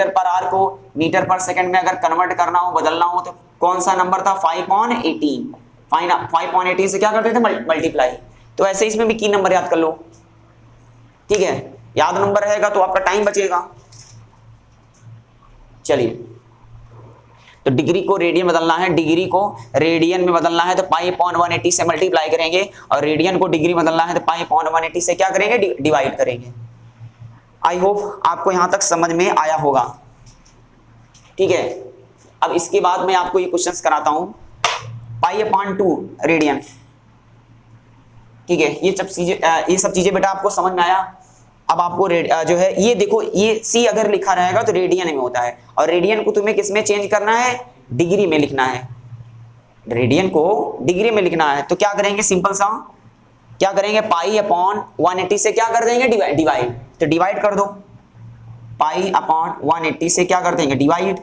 per hour को मीटर पर सेकंड में अगर कन्वर्ट करना हो, बदलना हो, तो कौन सा नंबर था, 5/80 से क्या करते थे, मल्टीप्लाई। तो ऐसे इसमें भी की नंबर याद कर लो, ठीक है। याद नंबर रहेगा तो आपका टाइम बचेगा। चलिए, तो डिग्री को रेडियन बदलना है, डिग्री को रेडियन में बदलना है तो पाई अपॉन 180 से मल्टीप्लाई करेंगे, और रेडियन को डिग्री बदलना है तो पाई अपॉन 180 से क्या करेंगे, डिवाइड करेंगे। आई होप आपको यहां तक समझ में आया होगा, ठीक है। अब इसके बाद मैं आपको ये क्वेश्चंस कराता हूं, पाई अपॉन 2 रेडियन, ठीक है। ये सब चीजें बेटा आपको समझ में आया। अब आपको जो है ये देखो, ये सी अगर लिखा रहेगा तो रेडियन में होता है, और रेडियन को तुम्हें किस में चेंज करना है, डिग्री में लिखना है। रेडियन को डिग्री में लिखना है तो क्या करेंगे, सिंपल सा क्या करेंगे, पाई अपॉन 180 से क्या कर देंगे, डिवाइड। तो डिवाइड कर दो, पाई अपॉन 180 से क्या कर देंगे, डिवाइड।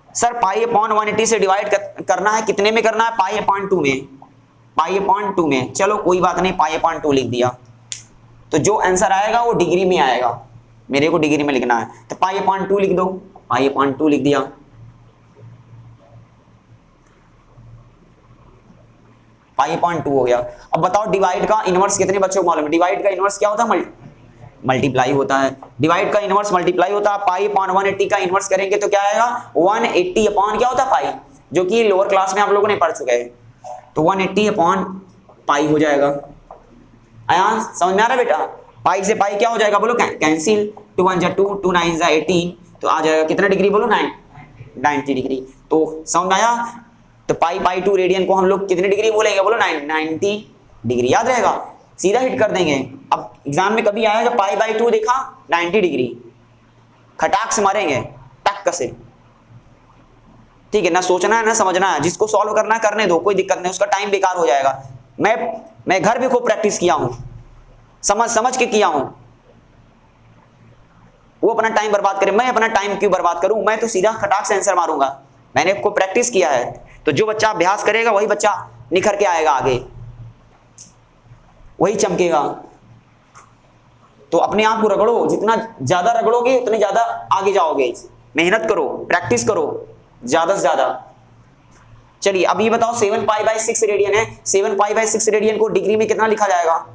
सर पाई अपॉन 180 से डिवाइड करना है, कितने में करना है, पाई अपॉन 2 में, पाई अपॉन 2 में। चलो कोई बात नहीं, पाई अपॉन 2 लिख दिया, तो जो आंसर आएगा वो डिग्री में आएगा, मेरे को डिग्री में लिखना है। तो पाई अपॉन 2 लिख दो, पाई अपॉन 2 लिख दिया। पाई अपॉन 2 हो गया। अब बताओ डिवाइड का इनवर्स कितने बच्चों को मालूम है, डिवाइड का इनवर्स क्या होता है, मल्टीप्लाई होता है। डिवाइड का इनवर्स मल्टीप्लाई होता है। पाई अपॉन 180 का इनवर्स करेंगे तो क्या आएगा, 180 अपॉन क्या होता है, पाई, जो कि लोअर क्लास में आप लोगों ने पढ़ चुके हैं। तो 180 अपॉन पाई हो जाएगा। आया समझ में आ रहा है बेटा, पाई से पाई क्या हो जाएगा, बोलो कैंसिल, 2 1 जा 2, 2 9 जा 18, तो आ जाएगा कितना डिग्री, बोलो 90 डिग्री। तो समझ में आया। तो पाई बाई 2 रेडियन को हम लोग कितने डिग्री बोलेंगे, बोलो 90 डिग्री, याद रहेगा, सीधा हिट कर देंगे। अब एग्जाम में कभी आएगा पाई बाई 2 देखा 90 डिग्री, खटाक से मारेंगे टक से, ठीक है ना। सोचना है ना समझना है, जिसको सॉल्व करना है करने दो, कोई दिक्कत नहीं, उसका टाइम बेकार हो जाएगा। मैं घर भी खूब प्रैक्टिस किया हूं, समझ के किया हूं। वो अपना टाइम बर्बाद करे, मैं अपना टाइम क्यों बर्बाद करूं, मैं तो सीधा खटाक से आंसर मारूंगा। मैंने को प्रैक्टिस किया है, तो जो बच्चा अभ्यास करेगा वही बच्चा निखर के आएगा आगे, वही चमकेगा। तो अपने आप को रगड़ो, जितना ज्यादा रगड़ोगे उतने ज्यादा आगे जाओगे। मेहनत करो, प्रैक्टिस करो ज्यादा से ज्यादा। चलिए अब ये बताओ 7 पाई बाई 6 रेडियन है, 7 पाई बाई 6 रेडियन को डिग्री में कितना लिखा जाएगा,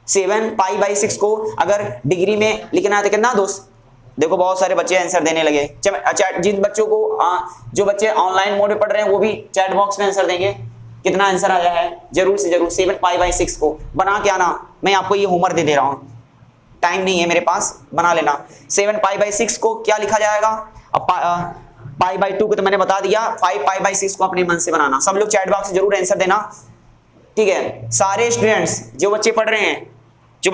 7 पाई बाई 6 को अगर डिग्री में लिखना है तो कितना दोस्त, देखो बहुत सारे बच्चे आंसर देने लगे। जिन बच्चों को जो बच्चे ऑनलाइन मोड में पढ़ रहे हैं वो भी चैट बॉक्स में आंसर देंगे, कितना आंसर आया है जरूर से जरूर। 7 पाई बाई 6 को बना के आना, मैं आपको ये होमवर्क दे रहा हूँ, टाइम नहीं है मेरे पास, बना लेना। 7 पाई बाई 6 को क्या लिखा जाएगा, अब पाई बाई 2 को तो मैंने बता दिया, 5 पाई बाई 6 को अपने मन से बनाना। सब लोग चैट बॉक्स से जरूर आंसर देना, ठीक है, सारे स्टूडेंट्स जो बच्चे पढ़ रहे हैं, जो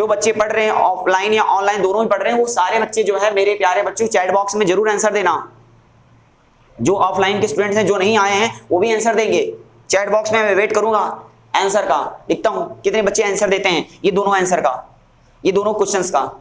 बच्चे पढ़ रहे हैं ऑफलाइन या ऑनलाइन दोनों ही पढ़ रहे हैं, वो सारे बच्चे जो है मेरे प्यारे बच्चों चैट बॉक्स में जरूर आंसर देना। जो ऑफलाइन के स्टूडेंट्स हैं जो नहीं आए हैं वो भी आंसर देंगे। चैट बॉक्स में मैं वेट करूंगा आंसर का, लिखता हूं कितने बच्चे आंसर देते हैं ये दोनों आंसर का, ये दोनों क्वेश्चंस का।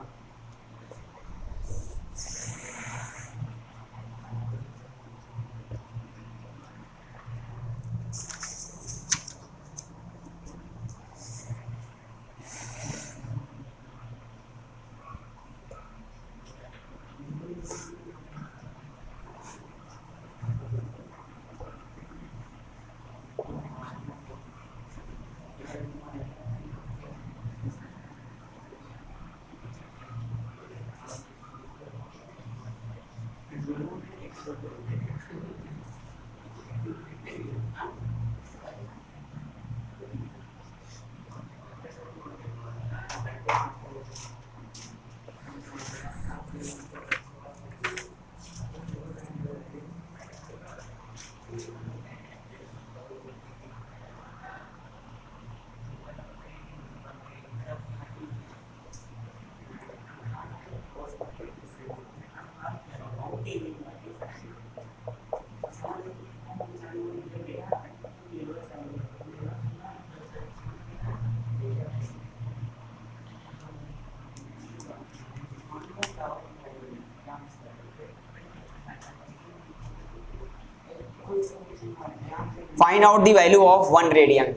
Find out the value of 1 radian.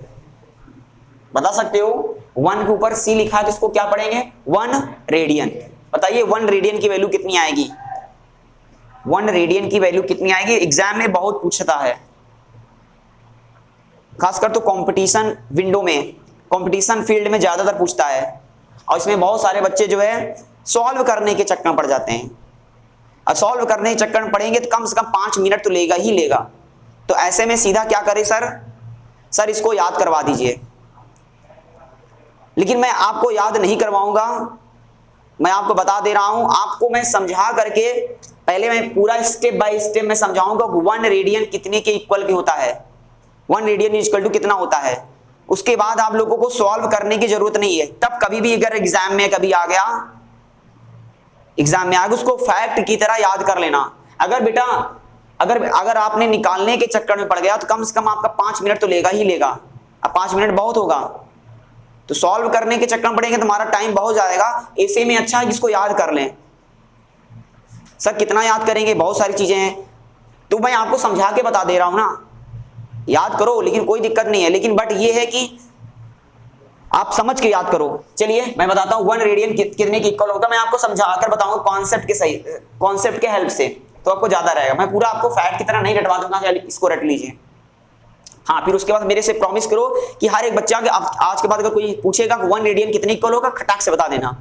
बता सकते हो 1 के ऊपर C लिखा है तो इसको क्या पढ़ेंगे 1 रेडियन। बताइए 1 रेडियन की वैल्यू कितनी आएगी, 1 रेडियन की वैल्यू कितनी आएगी। एग्जाम में बहुत पूछता है, खासकर तो कंपटीशन विंडो में, कंपटीशन फील्ड में ज्यादातर पूछता है, और इसमें बहुत सारे बच्चे जो है सॉल्व करने के चक्कर में पड़ जाते हैं। अब सॉल्व करने के चक्कर में पड़ेंगे तो कम से कम 5 मिनट तो लेगा ही लेगा। तो ऐसे में सीधा क्या करें सर इसको याद करवा दीजिए। लेकिन मैं आपको याद नहीं करवाऊंगा, मैं आपको बता दे रहा हूं, आपको मैं समझा करके पहले मैं पूरा स्टेप बाय स्टेप में समझाऊंगा 1 रेडियन कितने के इक्वल के होता है, 1 रेडियन इक्वल टू कितना होता है। उसके बाद आप लोगों को सॉल्व करने की जरूरत नहीं है। तब कभी भी अगर एग्जाम में कभी आ गया, एग्जाम में आ गया, उसको फैक्ट की तरह याद कर लेना। अगर बेटा अगर आपने निकालने के चक्कर में पड़ गया तो कम से कम आपका 5 मिनट तो लेगा ही लेगा। अब 5 मिनट बहुत होगा, तो सॉल्व करने के चक्कर में पड़ेंगे तो हमारा टाइम बहुत जाएगा। ऐसे में अच्छा है जिसको याद कर लें। सर कितना याद करेंगे, बहुत सारी चीजें हैं, तो मैं आपको समझा के बता दे रहा हूं ना, याद करो लेकिन कोई दिक्कत नहीं है। लेकिन बट ये है कि आप समझ के याद करो। चलिए मैं बताता हूं 1 रेडियन कितने की इक्वल होगा, मैं आपको समझा कर बताऊंगा कॉन्सेप्ट के हेल्प से, तो आपको ज्यादा रहेगा। मैं पूरा आपको फैक्ट की तरह नहीं रटवा दूंगा, इसको रट लीजिए। हाँ, फिर उसके बाद मेरे से प्रॉमिस करो कि हर एक बच्चा आज के बाद अगर कोई पूछेगा 1 रेडियन कितने इक्वल होगा, खटाक से बता देना,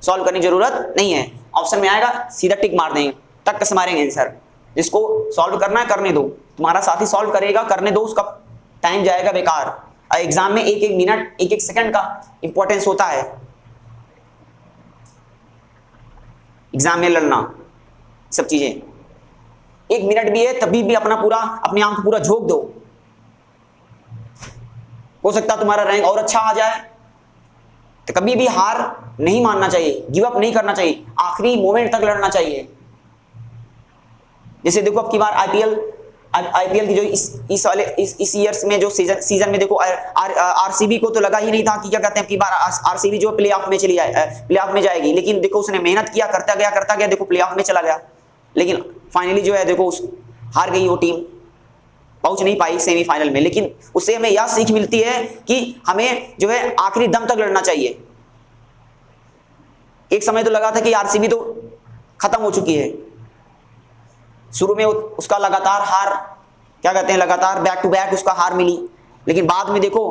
सॉल्व करने की जरूरत नहीं है। ऑप्शन में आएगा सीधा टिक मार देंगे, टक से मारेंगे आंसर। जिसको सॉल्व करना है करने दो, तुम्हारा साथी सॉल्व करेगा, करने दो, उसका टाइम जाएगा बेकार। एग्जाम में एक एक मिनट एक एक सेकंड का इंपॉर्टेंस होता है, एग्जाम में लड़ना सब चीजें। 1 मिनट भी है तभी भी अपने आप को पूरा झोंक दो, हो सकता है तुम्हारा रैंक और अच्छा आ जाए। तो कभी भी हार नहीं मानना चाहिए, गिव अप नहीं करना चाहिए, आखिरी मोमेंट तक लड़ना चाहिए। जैसे देखो अब की बार आईपीएल की जो इस ईयर्स में जो सीजन में देखो आरसीबी को तो लगा ही नहीं था कि क्या कहते हैं, की बार आरसीबी जो प्ले ऑफ में जाएगी। लेकिन देखो उसने मेहनत किया, करता गया, देखो प्ले ऑफ में चला गया। लेकिन फाइनली जो है देखो हार गई वो टीम, पहुंच नहीं पाई सेमीफाइनल में। लेकिन उससे हमें यह सीख मिलती है कि हमें जो है आखिरी दम तक लड़ना चाहिए। एक समय तो लगा था कि आरसीबी तो खत्म हो चुकी है, शुरू में उसका लगातार हार, क्या कहते हैं, लगातार बैक टू बैक उसका हार मिली। लेकिन बाद में देखो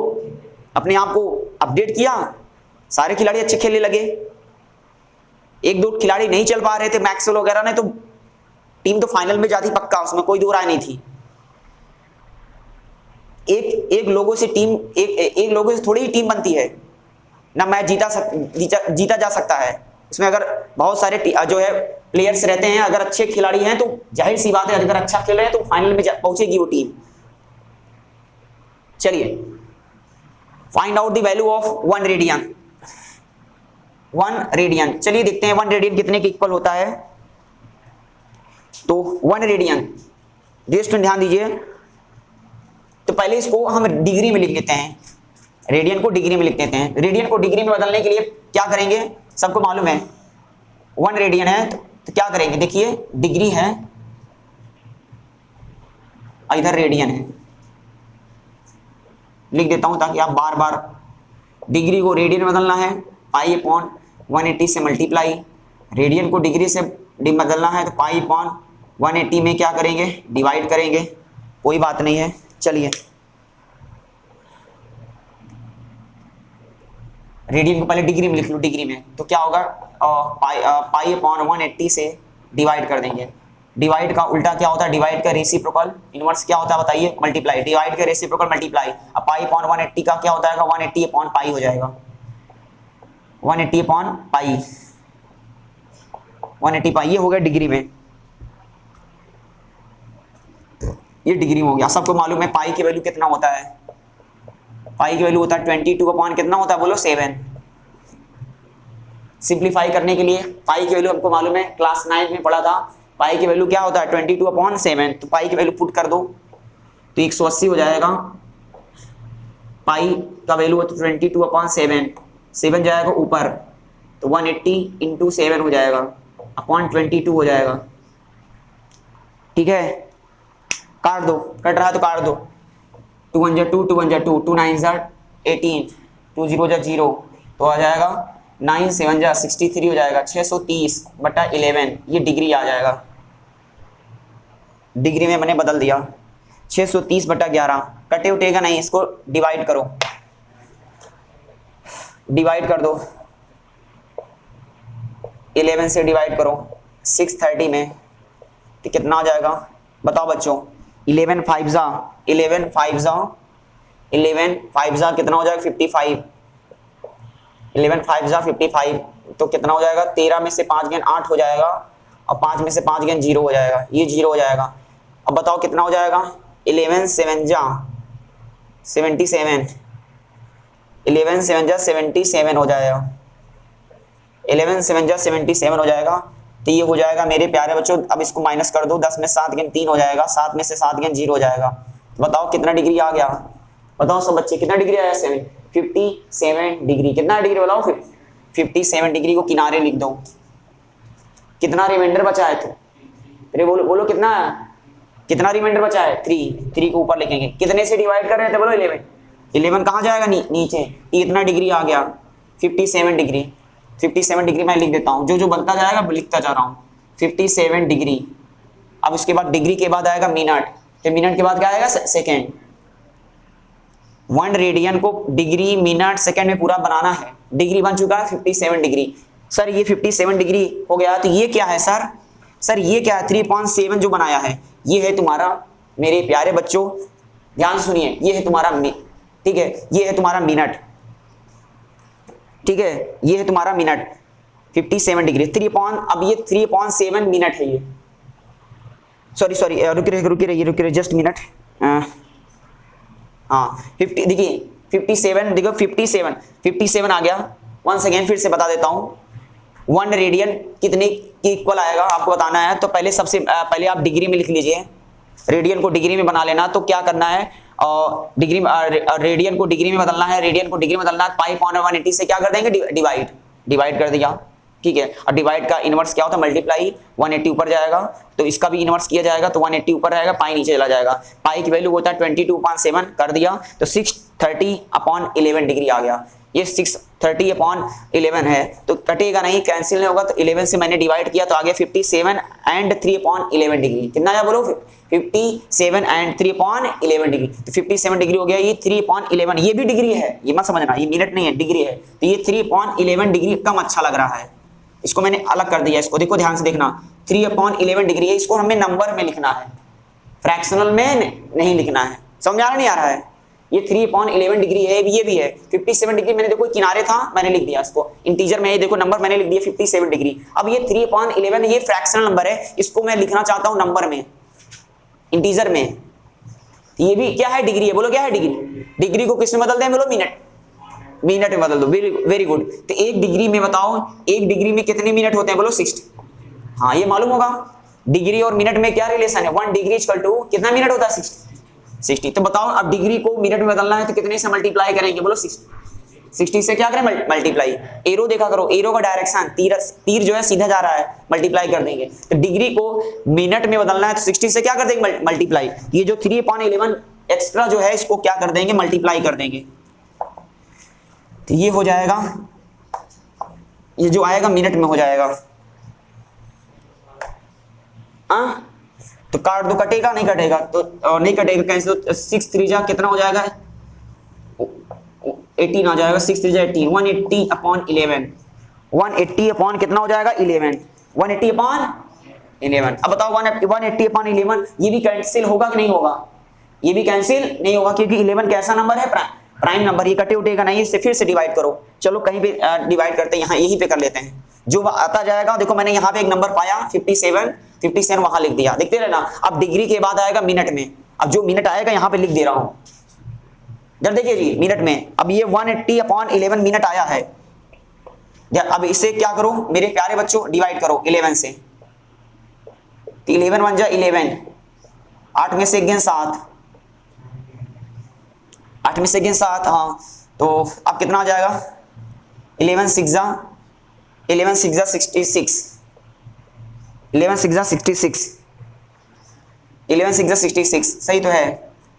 अपने आप को अपडेट किया, सारे खिलाड़ी अच्छे खेलने लगे। 1-2 खिलाड़ी नहीं चल पा रहे थे, मैक्सवेल वगैरह ने, तो टीम तो फाइनल में जाती पक्का, उसमें कोई दो राय नहीं थी। एक लोगों से टीम एक लोगों से थोड़ी ही टीम बनती है ना, मैच जीता जा सकता है। इसमें अगर बहुत सारे जो है प्लेयर्स रहते हैं, अगर अच्छे खिलाड़ी हैं तो जाहिर सी बात है अगर अच्छा खेल रहे हैं तो फाइनल में पहुंचेगी वो टीम। चलिए find out the value of 1 radian. 1 radian, चलिए देखते हैं 1 रेडियन कितने के इक्वल होता है। तो 1 रेडियन, जी स्टूडेंट ध्यान दीजिए, तो पहले इसको हम डिग्री में लिख लेते हैं, रेडियन को डिग्री में लिख देते हैं। रेडियन को डिग्री में बदलने के लिए क्या करेंगे, सबको मालूम है 1 रेडियन है तो क्या करेंगे, देखिए डिग्री है, इधर रेडियन है, लिख देता हूं ताकि आप बार बार, डिग्री को रेडियन में बदलना है, पाई अपॉन 180 से मल्टीप्लाई, रेडियन को डिग्री से बदलना है तो पाई अपॉन 180 में क्या करेंगे, डिवाइड करेंगे, कोई बात नहीं है। चलिए रेडियन को पहले डिग्री में लिख लो, डिग्री में तो क्या होगा, पाई अपॉन 180 से डिवाइड कर देंगे। डिवाइड का उल्टा क्या होता है, डिवाइड का रेसिप्रोकल, इनवर्स क्या होता है बताइए, मल्टीप्लाई, डिवाइड का रेसिप्रोकल मल्टीप्लाई। अब पाई अपॉन 180 का क्या होता है, 180 अपॉन पाई हो जाएगा, 180 अपॉन पाई, 180 पाई, ये हो गया डिग्री में, ये डिग्री में हो गया। सबको मालूम है पाई की वैल्यू कितना होता है, पाई की वैल्यू होता है 22 अपॉन कितना होता है बोलो 7। सिंप्लीफाई करने के लिए पाई की वैल्यू हमको मालूम है, क्लास 9 में पढ़ा था, पाई की वैल्यू क्या होता है 22 अपॉन 7, तो पाई की वैल्यू पुट कर दो तो 180 हो जाएगा। पाई का वैल्यू है 22 अपॉन 7, 7 जाएगा ऊपर तो 180 इंटू 7 हो जाएगा, अपॉन 22 हो जाएगा। ठीक है, काट दो, कट रहा है तो काट दो, 2 1 2 2 1 2 2 9 18, 2 0 0 तो आ जाएगा 9 7 63 हो जाएगा, 630/11, ये डिग्री आ जाएगा। डिग्री में मैंने बदल दिया, 630/11, कटे उठेगा नहीं, इसको डिवाइड करो, डिवाइड कर दो, 11 से डिवाइड करो 630 में तो कितना आ जाएगा बताओ बच्चों, 11 5 कितना हो जाएगा 55, 11 5 55 तो कितना हो जाएगा, 13 में से 5 गेन 8 हो जाएगा और 5 में से 5 गेन 0 हो जाएगा, ये 0 हो जाएगा। अब बताओ कितना हो जाएगा, 11 7 77, 11 7 77 हो जाएगा, 11 7 77 हो जाएगा। तो ये हो जाएगा मेरे प्यारे बच्चों, अब इसको माइनस कर दो, 10 में 7 गेन 3 हो जाएगा, 7 में से 7 गेन 0 हो जाएगा। तो बताओ कितना डिग्री आ गया, बताओ सब बच्चे कितना डिग्री आया, 57 डिग्री। कितना डिग्री बताओ, 57 डिग्री को किनारे लिख दो, कितना रिमाइंडर बचा है, अरे बोलो बोलो कितना रिमाइंडर बचा है, 3 को ऊपर लिखेंगे, कितने से डिवाइड कर रहे थे बोलो 11 कहाँ जाएगा नीचे, इतना डिग्री आ गया 57 डिग्री, 57 डिग्री मैं लिख देता हूँ, जो बनता जाएगा लिखता जा रहा हूँ 57 डिग्री। अब उसके बाद डिग्री के बाद आएगा मिनट, तो मिनट के बाद क्या आएगा सेकेंड। 1 रेडियन को डिग्री मिनट सेकेंड में पूरा बनाना है, डिग्री बन चुका है 57 डिग्री। सर ये 57 डिग्री हो गया तो ये क्या है सर ये क्या है, 3.7 जो बनाया है ये है तुम्हारा, मेरे प्यारे बच्चों ध्यान सुनिए, ये है तुम्हारा, ठीक है, ये है तुम्हारा मिनट, ठीक है, ये है तुम्हारा मिनट 57 डिग्री 3 अब ये 3.7 मिनट है ये, सॉरी रुक रहिए जस्ट मिनट, हाँ 50 देखिए 57 देखो 57 आ गया। वंस अगेन फिर से बता देता हूँ, 1 रेडियन कितने के इक्वल आएगा आपको बताना है, तो पहले सबसे पहले आप डिग्री में लिख लीजिए, रेडियन को डिग्री में बना लेना। तो क्या करना है, डिग्री रेडियन को डिग्री में बदलना है, रेडियन को डिग्री में बदलना है, पाई अपॉन 180 से क्या कर देंगे, डिवाइड कर दिया, ठीक है। और डिवाइड का इनवर्स क्या होता है, मल्टीप्लाई, 180 ऊपर जाएगा तो इसका भी इनवर्स किया जाएगा तो 180 ऊपर रहेगा, पाई नीचे चला जाएगा। पाई की वैल्यू होता है 22.7 कर दिया तो 630/11 डिग्री आ गया। ये 630/11 है तो कटेगा नहीं, कैंसिल नहीं होगा, तो 11 से मैंने डिवाइड किया तो आ गया 57 एंड 3/11 डिग्री। कितना आया बोलो, 57 एंड 3/11 डिग्री। तो 57 डिग्री हो गया, ये 3/11 ये भी डिग्री है, ये मत समझना ये मिनट नहीं है डिग्री है। तो ये 3/11 डिग्री कम अच्छा लग रहा है, इसको मैंने अलग कर दिया, इसको देखो ध्यान से देखना, 3/11 डिग्री है, इसको हमें नंबर में लिखना है, फ्रैक्शनल में नहीं लिखना है। समझ आ रहा नहीं आ रहा है, ये 3/11 डिग्री है, ये भी है 57 डिग्री। मैंने देखो किनारे था मैंने लिख दिया इसको इंटीजर में, ये देखो नंबर मैंने लिख दिया 57 डिग्री। अब ये 3/11 ये फ्रैक्शनल नंबर है, इसको मैं लिखना चाहता हूं नंबर में, इंटीजर में। ये भी क्या है, डिग्री है, बोलो क्या है डिग्री, डिग्री को किसमें बदल दें बोलो, मिनट में बदल दो। Very good. तो एक डिग्री में बताओ, एक डिग्री में कितने मिनट होते हैं बोलो, 60। हाँ ये मालूम होगा, डिग्री और मिनट में क्या रिलेशन है, 1 डिग्री इक्वल टू कितना मिनट होता है, 60। तो बताओ अब डिग्री को मिनट में बदलना है तो कितने से मल्टीप्लाई करेंगे बोलो, 60 से क्या करें मल्टीप्लाई। एरो देखा करो, एरो का डायरेक्शन, तीर जो है सीधा जा रहा है, मल्टीप्लाई कर देंगे। तो डिग्री को मिनट में बदलना है तो 60 से क्या कर देंगे मल्टीप्लाई। ये जो 3/11 एक्स्ट्रा जो है इसको क्या कर देंगे, मल्टीप्लाई कर देंगे। तो ये हो जाएगा, ये जो आएगा मिनट में हो जाएगा। हाँ तो काट दो, कटेगा नहीं कटेगा तो नहीं कटेगा, कैंसिल। 6 3 जा कितना हो जाएगा, 18 आ जाएगा। 6 3 जा 18, 180/11, 180 अपॉन कितना हो जाएगा 11, 180/11। अब बताओ 180/11 ये भी कैंसिल होगा कि नहीं होगा, ये भी कैंसिल नहीं होगा क्योंकि 11 कैसा नंबर है, प्राइम नंबर। ये कटे उठेगा नहीं, इससे फिर से डिवाइड करो। चलो कहीं पे डिवाइड करते हैं, यहाँ यहीं पे कर लेते हैं, जो आता जाएगा। देखो मैंने यहाँ पे एक नंबर पाया 57 वहां लिख दिया, देखते रहना। अब डिग्री के बाद आएगा मिनट में, अब जो मिनट आएगा यहाँ पे लिख दे रहा हूं, जब देखिए जी मिनट में। अब ये 180/11 मिनट आया है। अब इसे क्या करो मेरे प्यारे बच्चों, डिवाइड करो 11 से। 11 1 जा 11, 8 में से 1 7, 8 में से 1 7। हाँ तो अब कितना आ जाएगा, 11 6 जा 66, 11 6 जा 66, 11 6 जा 66, सही तो है।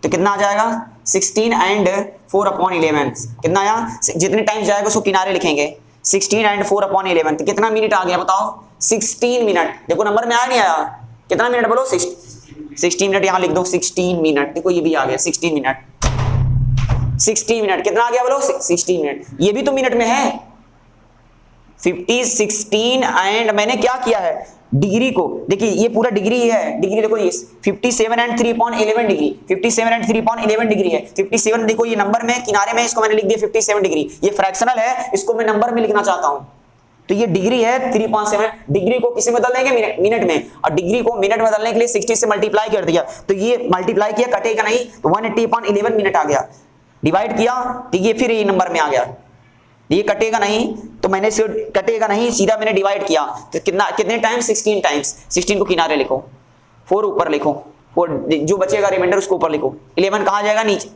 तो कितना आ जाएगा 16 एंड 4/11, कितना आया, जितने टाइम्स जाएगा उसको किनारे लिखेंगे। 16 एंड 4/11 तो कितना मिनट आ गया बताओ, 16 मिनट। देखो नंबर में आया नहीं आया, कितना मिनट बोलो, 16 मिनट। यहाँ लिख दो 16 मिनट, देखो ये भी आ गया 16 मिनट। 60 मिनट कितना आ गया बोलो, 60 मिनट। ये भी तो मिनट में है। 50 16 एंड मैंने क्या किया है, डिग्री को देखिए, ये पूरा डिग्री ही है। डिग्री देखो ये 57 एंड 3/11 डिग्री, 57 एंड 3/11 डिग्री है। 57 देखो ये नंबर में किनारे में इसको मैंने लिख दिया 57 डिग्री। ये फ्रैक्शनल है, इसको मैं नंबर में लिखना चाहता हूं। तो ये डिग्री है 3/7। डिग्री को किसी में बदल देंगे मिनट में, और डिग्री को मिनट में बदलने के लिए 60 से मल्टीप्लाई कर दिया। तो ये मल्टीप्लाई किया, कटेगा नहीं, तो 180/11 मिनट आ गया। डिवाइड किया तो ये फिर ये नंबर में आ गया, ये कटेगा नहीं, तो मैंने इसे कटेगा नहीं, सीधा मैंने डिवाइड किया। तो कितने टाइम्स, 16 टाइम्स। 16 को किनारे लिखो, 4 ऊपर लिखो, 4 जो बचेगा रिमाइंडर उसको ऊपर लिखो। 11 कहाँ जाएगा, नीचे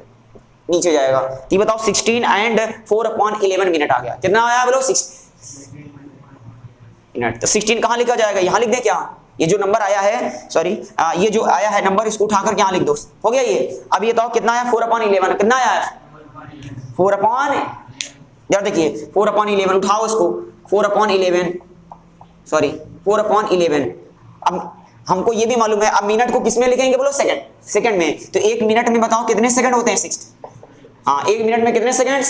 जाएगा। तो ये बताओ 16 एंड 4/11 मिनट आ गया। कितना आया बोलो, 6 मिनट। तो 16 कहाँ लिखा जाएगा, यहाँ लिख दे क्या, ये जो नंबर आया है, सॉरी ये जो आया है नंबर, इसको उठाकर यहाँ लिख दो, हो गया ये। अब ये बताओ कितना आया, 4/11 कितना आया, 4/, यार देखिए 4/11 उठाओ इसको, 4/11 सॉरी 4/11। अब हमको ये भी मालूम है, अब मिनट को किसमें लिखेंगे बोलो, सेकंड में। तो 1 मिनट में बताओ कितने सेकंड होते हैं, 60। हाँ 1 मिनट में कितने सेकंड,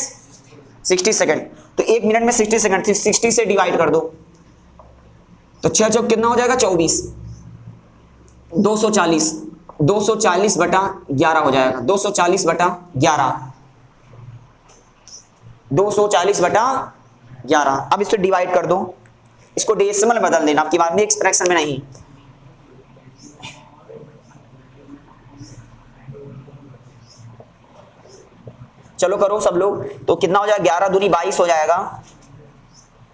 60 सेकंड। तो 1 मिनट में 60 सेकंड, 60 से डिवाइड कर दो तो 6 चौक कितना हो जाएगा, 24, 240, 240/11 हो जाएगा, 240/11, 240/11। अब इसको डिवाइड कर दो, इसको डेसिमल में बदल देना, आपकी बात में एक्सप्रेशन में नहीं। चलो करो सब लोग। तो कितना हो जाएगा, 11 दूनी 22 हो जाएगा,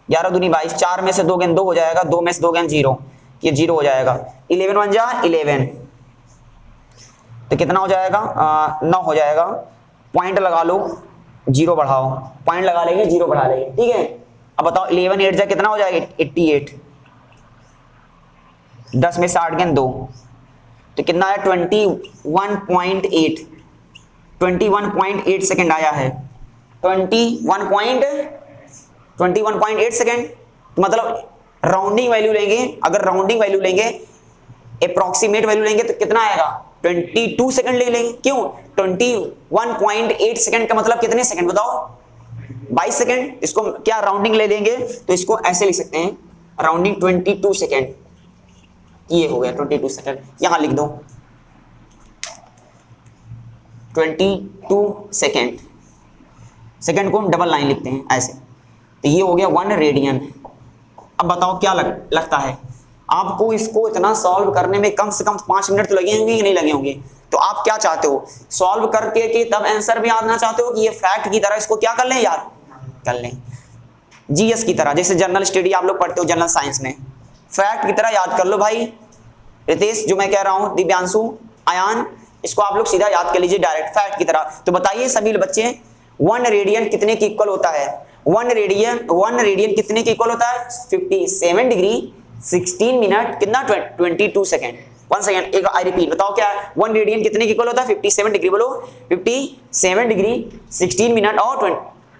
11 दूनी 22। 4 में से 2 गेंद 2 हो जाएगा, 2 में से 2 गेंद 0, ये 0 हो जाएगा। 11 1 जा 11, तो कितना हो जाएगा, 9 हो जाएगा। पॉइंट लगा लो, 0 बढ़ाओ, पॉइंट लगा लेंगे 0 बढ़ा लेंगे, ठीक है। अब बताओ 11 8 जा कितना हो जाएगा, 88। 10 में से 8 गेंद 2, तो कितना आया, 21.8 सेकंड आया है। 21.8 सेकंड। मतलब राउंडिंग वैल्यू लेंगे, अगर राउंडिंग वैल्यू लेंगे, अप्रॉक्सीमेट वैल्यू लेंगे तो कितना आएगा, 22 सेकंड ले लेंगे। क्यों, 21.8 सेकंड का मतलब कितने सेकंड बताओ, 22 सेकंड। इसको क्या राउंडिंग ले लेंगे तो इसको ऐसे लिख सकते हैं, राउंडिंग 22 सेकंड। ये हो गया 22 सेकंड, यहां लिख दो 22 सेकंड। सेकंड को हम डबल लाइन लिखते हैं ऐसे। तो ये हो गया 1 रेडियन। अब बताओ क्या लगता है, आपको इसको इतना सॉल्व करने में कम से कम 5 मिनट तो लगे होंगे कि नहीं लगे होंगे। तो आप क्या चाहते हो, सॉल्व करके कि तब आंसर भी आना चाहते हो कि ये फैक्ट की तरह इसको क्या कर लें यार, कर लें जीएस की तरह, जैसे जनरल स्टडी आप लोग पढ़ते हो जनरल साइंस में, फैक्ट की तरह याद कर लो भाई। रितेश जो मैं कह रहा हूं, दिव्यांशु, अयान, इसको आप लोग सीधा याद कर लीजिए डायरेक्ट फैक्ट की तरह। तो बताइए सभी बच्चे 1 रेडियन कितने के इक्वल होता है? 1 रेडियन कितने के इक्वल होता है? 57 डिग्री 16 मिनट कितना 22 सेकेंड। 1 सेकेंड, एक आई रिपीट, बताओ क्या है 1 रेडियन कितने के इक्वल होता है? 57 डिग्री, बोलो 57 डिग्री 16 मिनट और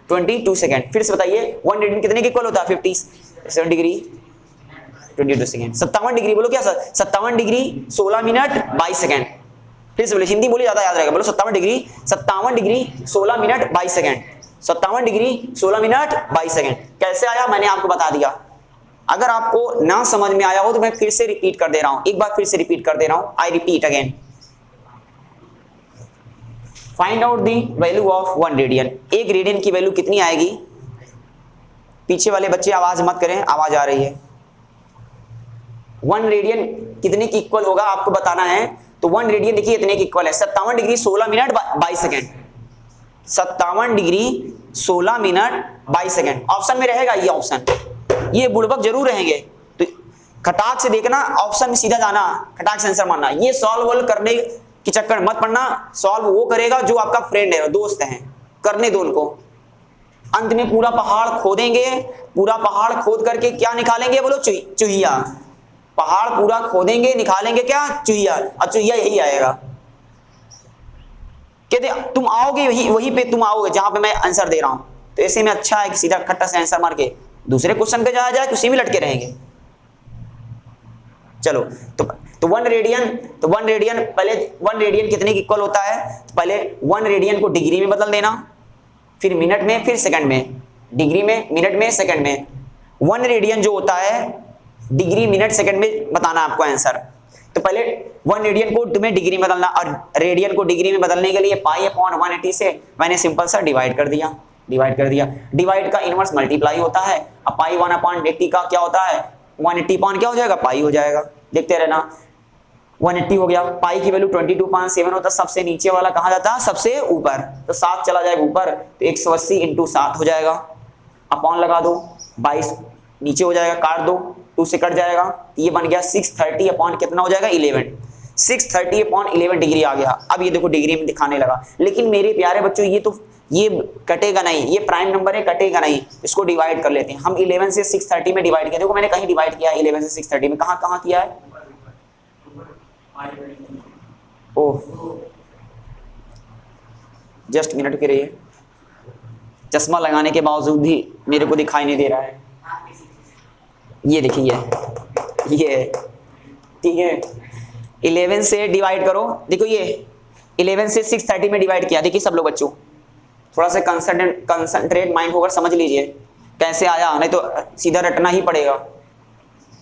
22 सेकेंड। फिर से बताइए 1 रेडियन कितने के इक्वल होता है? 57 डिग्री 22 सेकेंड। 57 डिग्री बोलो क्या सर? 57 degree 16 minute 22 second. फिर से बोले, हिंदी बोली ज्यादा याद रहेगा, बोलो 57 degree 16 minute 22 second. 57 degree 16 minute 22 second. कैसे आया मैंने आपको बता दिया। अगर आपको ना समझ में आया हो तो मैं फिर से रिपीट कर दे रहा हूं, एक बार फिर से रिपीट कर दे रहा हूं, I repeat again. Find out the value of 1 radian. 1 radian की वैल्यू कितनी आएगी? पीछे वाले बच्चे आवाज मत करें, आवाज आ रही है। 1 रेडियन कितने की इक्वल होगा आपको बताना है। तो 1 रेडियन देखिए इतने की इक्वल है 57 degree 16 minute 22 second. 57 degree 16 minute 22 second option में रहेगा ये ऑप्शन। ये बुड़बक जरूर रहेंगे, तो खटाक से देखना, ऑप्शन में सीधा जाना, खटाक से आंसर मारना। ये सॉल्व करने के चक्कर मत पड़ना, सॉल्व वो करेगा जो आपका फ्रेंड है, दोस्त है, करने दो उनको। अंत में पूरा पहाड़ खोदेंगे, पूरा पहाड़ खोद करके क्या निकालेंगे? बोलो चुहिया। पहाड़ पूरा खोदेंगे, निकालेंगे क्या? चुहिया। और चुहिया यही आएगा। कहते तुम आओगे वही पे तुम आओगे जहां पे मैं आंसर दे रहा हूं। तो ऐसे में अच्छा है कि सीधा खट्टा से आंसर मार के दूसरे क्वेश्चन पे जाया जाए, उसी में लटके रहेंगे। चलो तो 1 रेडियन पहले 1 रेडियन कितने की इक्वल होता है? पहले 1 रेडियन को डिग्री में बदल देना, फिर मिनट में, फिर सेकंड में। डिग्री में, मिनट में, सेकंड में। 1 रेडियन जो होता है डिग्री मिनट सेकंड में बताना आपको आंसर। तो पहले 1 रेडियन को तुम्हें डिग्री में बदलना, और रेडियन को डिग्री में बदलने के लिए पाई अपॉन 180 से मैंने सिंपल सा डिवाइड कर दिया। डिवाइड का इनवर्स मल्टीप्लाई होता है। अब पाई 1/80 का क्या होता है? 180 अपॉन क्या हो जाएगा? पाई हो जाएगा। देखते रहना, 180 हो गया। पाई की वैल्यू 22.7 होता है। सबसे नीचे वाला कहाँ जाता है? सबसे ऊपर, तो 7 चला जाएगा ऊपर, तो 180 × 7 हो जाएगा। अपॉन लगा दो, 22 नीचे हो जाएगा, काट दो, 2 से कट जाएगा, ये बन गया 630 अपॉन कितना हो जाएगा? 11। 630 अपॉन 11 डिग्री आ गया। अब ये देखो डिग्री में दिखाने लगा। लेकिन मेरे प्यारे बच्चों ये कटेगा नहीं, ये प्राइम नंबर है, कटेगा नहीं। इसको डिवाइड कर लेते हैं हम। 11 से 630 में डिवाइड किया, देखो मैंने कहीं डिवाइड किया है 11 से 630 में, कहाँ किया है? ओह जस्ट मिनट के रहिए, चश्मा लगाने के बावजूद भी मेरे को दिखाई नहीं दे रहा है। ये देखिए ये ठीक है। 11 से डिवाइड करो, देखो ये 11 से 630 में डिवाइड किया। देखिए सब लोग बच्चों थोड़ा सा कंसंट्रेट माइंड होकर समझ लीजिए कैसे आया, नहीं तो सीधा रटना ही पड़ेगा।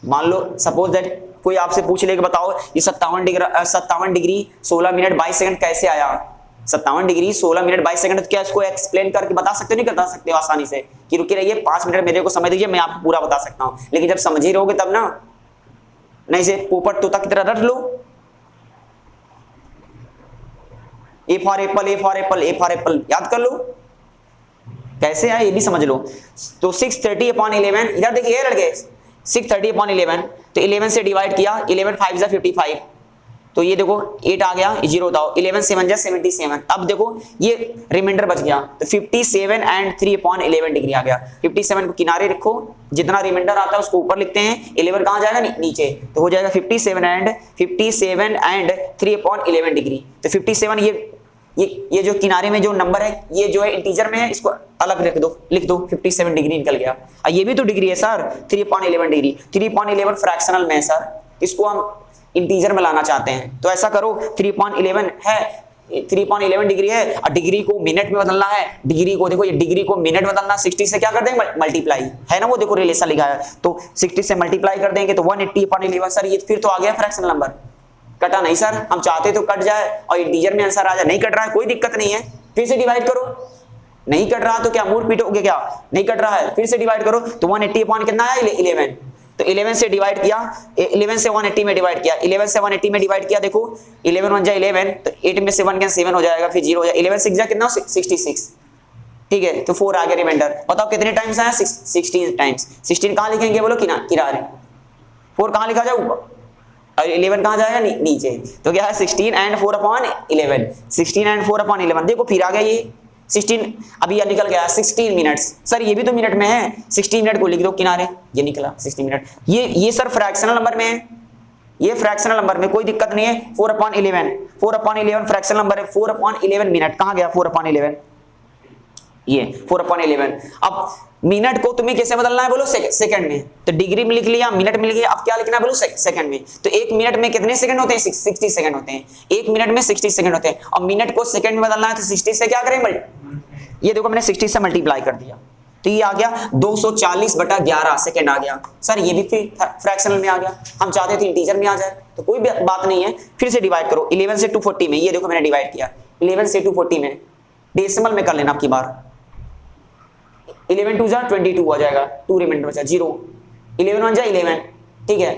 मान लो सपोज दैट कोई आपसे पूछ ले कि बताओ ये 57 डिग्री 16 मिनट 22 सेकंड कैसे आया? 57 डिग्री 16 मिनट 22 सेकंड, तो क्या इसको एक्सप्लेन करके बता सकते हो? नहीं बता सकते हो आसानी से कि रुके रहिए 5 मिनट मेरे को समय दीजिए, मैं आपको पूरा बता सकता हूं। लेकिन जब समझ ही रहोगे तब ना, नहीं से पोपट तोता की तरह रट लो। ए फॉर एप्पल याद कर लो कैसे है, ये भी समझ लो। तो 630 अपॉन 11, इधर देखिए लड़के 630 अपॉन 11, तो 11 से डिवाइड किया, 11 5 जा 55, तो ये देखो 8 आ गया, 0 बताओ, 11 7 जा 77। अब देखो ये रिमाइंडर बच गया, तो 57 एंड 3 अपॉन 11 डिग्री आ गया। 57 को किनारे रखो, जितना रिमाइंडर आता है उसको ऊपर लिखते हैं, 11 कहाँ जाएगा? नीचे, तो हो जाएगा 57 एंड 3 अपॉन 11 डिग्री। तो 57 ये जो किनारे में जो नंबर है, ये जो है इंटीजर में है, इसको अलग लिख दो 57 डिग्री निकल गया। और ये भी तो डिग्री है सर, 3/11 डिग्री। 3/11 फ्रैक्शनल में है सर, इसको हम इंटीजर में लाना चाहते हैं, तो ऐसा करो 3/11 है, 3/11 डिग्री है, और डिग्री को मिनट में बदलना है। डिग्री को देखो, ये डिग्री को मिनट में बदलना, 60 से क्या कर देंगे? मल्टीप्लाई है ना, वो देखो रिलेशन लिखा है, तो 60 से मल्टीप्लाई कर देंगे तो 180/11। सर ये फिर तो आ गया फ्रैक्शनल नंबर। कटा नहीं सर, हम चाहते तो कट जाए और इंटीजर में आंसर आ जाए, नहीं कट रहा है कोई दिक्कत नहीं है, फिर से डिवाइड करो। नहीं कट रहा तो क्या मूड पीटोगे क्या? नहीं कट रहा है, फिर से डिवाइड करो, तो 180 अपॉन कितना है? 11। तो 11 से डिवाइड किया, 11 से 180 में डिवाइड किया, 11 से 180 में डिवाइड किया, देखो 11 1 जा 11, तो 8 में से 1 गया 7 हो जाएगा, फिर 0 हो जाएगा, 11 6 जा कितना 66, ठीक है, तो 4 आ गया रिमाइंडर। बताओ कितने टाइम्स आया, 16 टाइम्स। 16 कहाँ लिखेंगे बोलो, किनारे, 4 कहाँ लिखा जाए ऊपर, और 11 कहाँ जाएगा नीचे, तो क्या है 16 एंड 4 अपॉन 11, 16 एंड 4 अपॉन 11, देखो फिर आ गया ये 16, अभी यह निकल गया 16 मिनट्स। सर ये भी तो मिनट में है, 16 मिनट को लिख दो किनारे, ये निकला 16 मिनट। ये सर फ्रैक्शनल नंबर में है, ये फ्रैक्शनल नंबर में कोई दिक्कत नहीं है। 4 अपॉन 11 फ्रैक्शनल नंबर है, 4 अपॉन 11 मिनट कहाँ गया 4 अपॉन 11, ये 4 अपॉन 11। अब मिनट को तुम्हें कैसे बदलना है बोलो, सेकंड में, तो डिग्री में लिख लिया, मिनट में लिख लिया, अब क्या लिखना है बोलो, सेकंड में। तो 1 मिनट में कितने सेकंड होते हैं, 60 सेकंड होते हैं, 1 मिनट में 60 सेकंड होते हैं, और मिनट को सेकंड में बदलना है तो 60 से क्या करें, ये देखो मैंने 60 से मल्टीप्लाई कर दिया, तो ये आ गया 240/11 सेकंड आ गया। सर ये भी फ्रैक्शनल में आ गया, हम चाहते थे इंटीजर में आ जाए, तो कोई बात नहीं है, फिर से डिवाइड करो 11 से 240 में, ये देखो मैंने डिवाइड किया 11 से 240 में, डेसिमल में कर लेना आपकी बार, 11 2 जा 22 आ जाएगा, 2 रिमाइंडर बचा 0, 11 1 जा 11, ठीक है,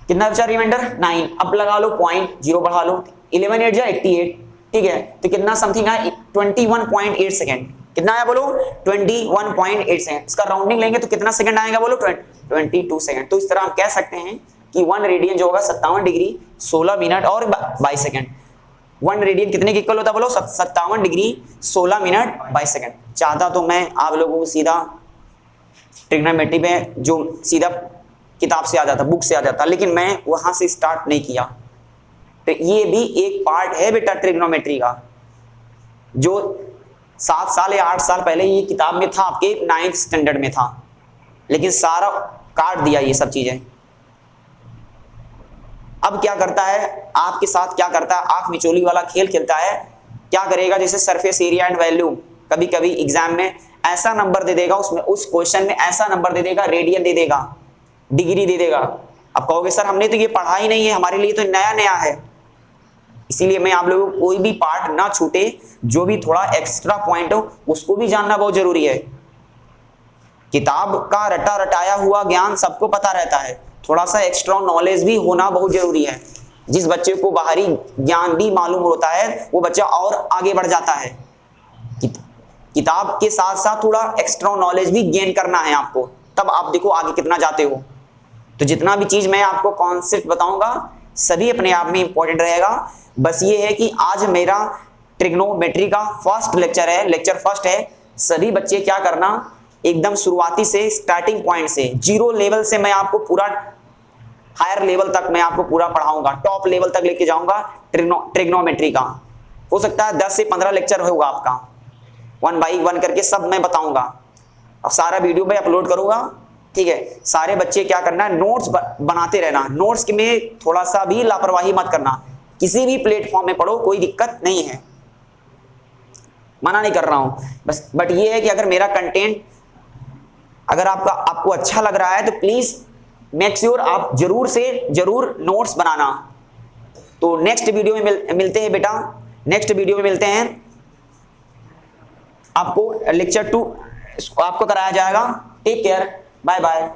कितना बचा रिमाइंडर 9, अब लगा लो पॉइंट, 0 बढ़ा लो, 11 8 जा 88, ठीक है, तो कितना समथिंग आया 21.8 सेकंड, कितना आया बोलो 21.8 सेकंड। इसका राउंडिंग लेंगे तो कितना सेकंड आएगा बोलो 22 सेकंड। तो इस तरह हम कह सकते हैं कि 1 रेडियन जो होगा 57 डिग्री 16 मिनट और 22 सेकंड। 1 रेडियन कितने के इक्वल होता है बोलो 57 डिग्री 16 मिनट 22 सेकंड। चाहता तो मैं आप लोगों को सीधा ट्रिग्नोमेट्री में जो सीधा किताब से आ जाता, बुक से आ जाता, लेकिन मैं वहां से स्टार्ट नहीं किया। तो ये भी एक पार्ट है बेटा ट्रिग्नोमेट्री का, जो 7 साल या 8 साल पहले ये किताब में था, आपके 9th स्टैंडर्ड में था, लेकिन सारा काट दिया ये सब चीजें। अब क्या करता है आपके साथ, क्या करता है आंख मिचोली वाला खेल खेलता है। क्या करेगा, जैसे सरफेस एरिया एंड वैल्यू, कभी कभी एग्जाम में ऐसा नंबर दे देगा, उसमें उस क्वेश्चन में ऐसा नंबर दे देगा, रेडियन दे देगा, डिग्री दे देगा। अब कहोगे सर हमने तो ये पढ़ा ही नहीं है, हमारे लिए तो नया नया है। इसीलिए मैं आप लोगों को कोई भी पार्ट ना छूटे, जो भी थोड़ा एक्स्ट्रा पॉइंट हो उसको भी जानना बहुत जरूरी है। किताब का रटा रटाया हुआ ज्ञान सबको पता रहता है, थोड़ा सा एक्स्ट्रा नॉलेज भी होना बहुत जरूरी है। जिस बच्चे को बाहरी ज्ञान भी मालूम होता है वो बच्चा और आगे बढ़ जाता है। किताब के साथ साथ थोड़ा एक्स्ट्रा नॉलेज भी गेन करना है आपको, तब आप देखो आगे कितना जाते हो। तो जितना भी चीज मैं आपको कॉन्सेप्ट बताऊंगा सभी अपने आप में इंपॉर्टेंट रहेगा। बस ये है कि आज मेरा ट्रिग्नोमेट्री का फर्स्ट लेक्चर है, लेक्चर फर्स्ट है। सभी बच्चे क्या करना, एकदम शुरुआती से, स्टार्टिंग पॉइंट से, 0 लेवल से मैं आपको पूरा हायर लेवल तक मैं आपको पूरा पढ़ाऊंगा, टॉप लेवल तक लेके जाऊंगा ट्रिग्नोमेट्री का। हो सकता है 10 से 15 लेक्चर होगा आपका, 1 बाई 1 करके सब मैं बताऊंगा और सारा वीडियो में अपलोड करूंगा, ठीक है। सारे बच्चे क्या करना है, नोट्स बनाते रहना, नोट्स में थोड़ा सा भी लापरवाही मत करना। किसी भी प्लेटफॉर्म में पढ़ो, कोई दिक्कत नहीं है, मना नहीं कर रहा हूं बस। बट ये है कि अगर मेरा कंटेंट अगर आपको अच्छा लग रहा है तो प्लीज मेक श्योर आप जरूर से जरूर नोट्स बनाना। तो नेक्स्ट वीडियो में मिलते हैं बेटा, नेक्स्ट वीडियो में मिलते हैं। आपको लेक्चर 2 आपको कराया जाएगा। Take care, bye bye.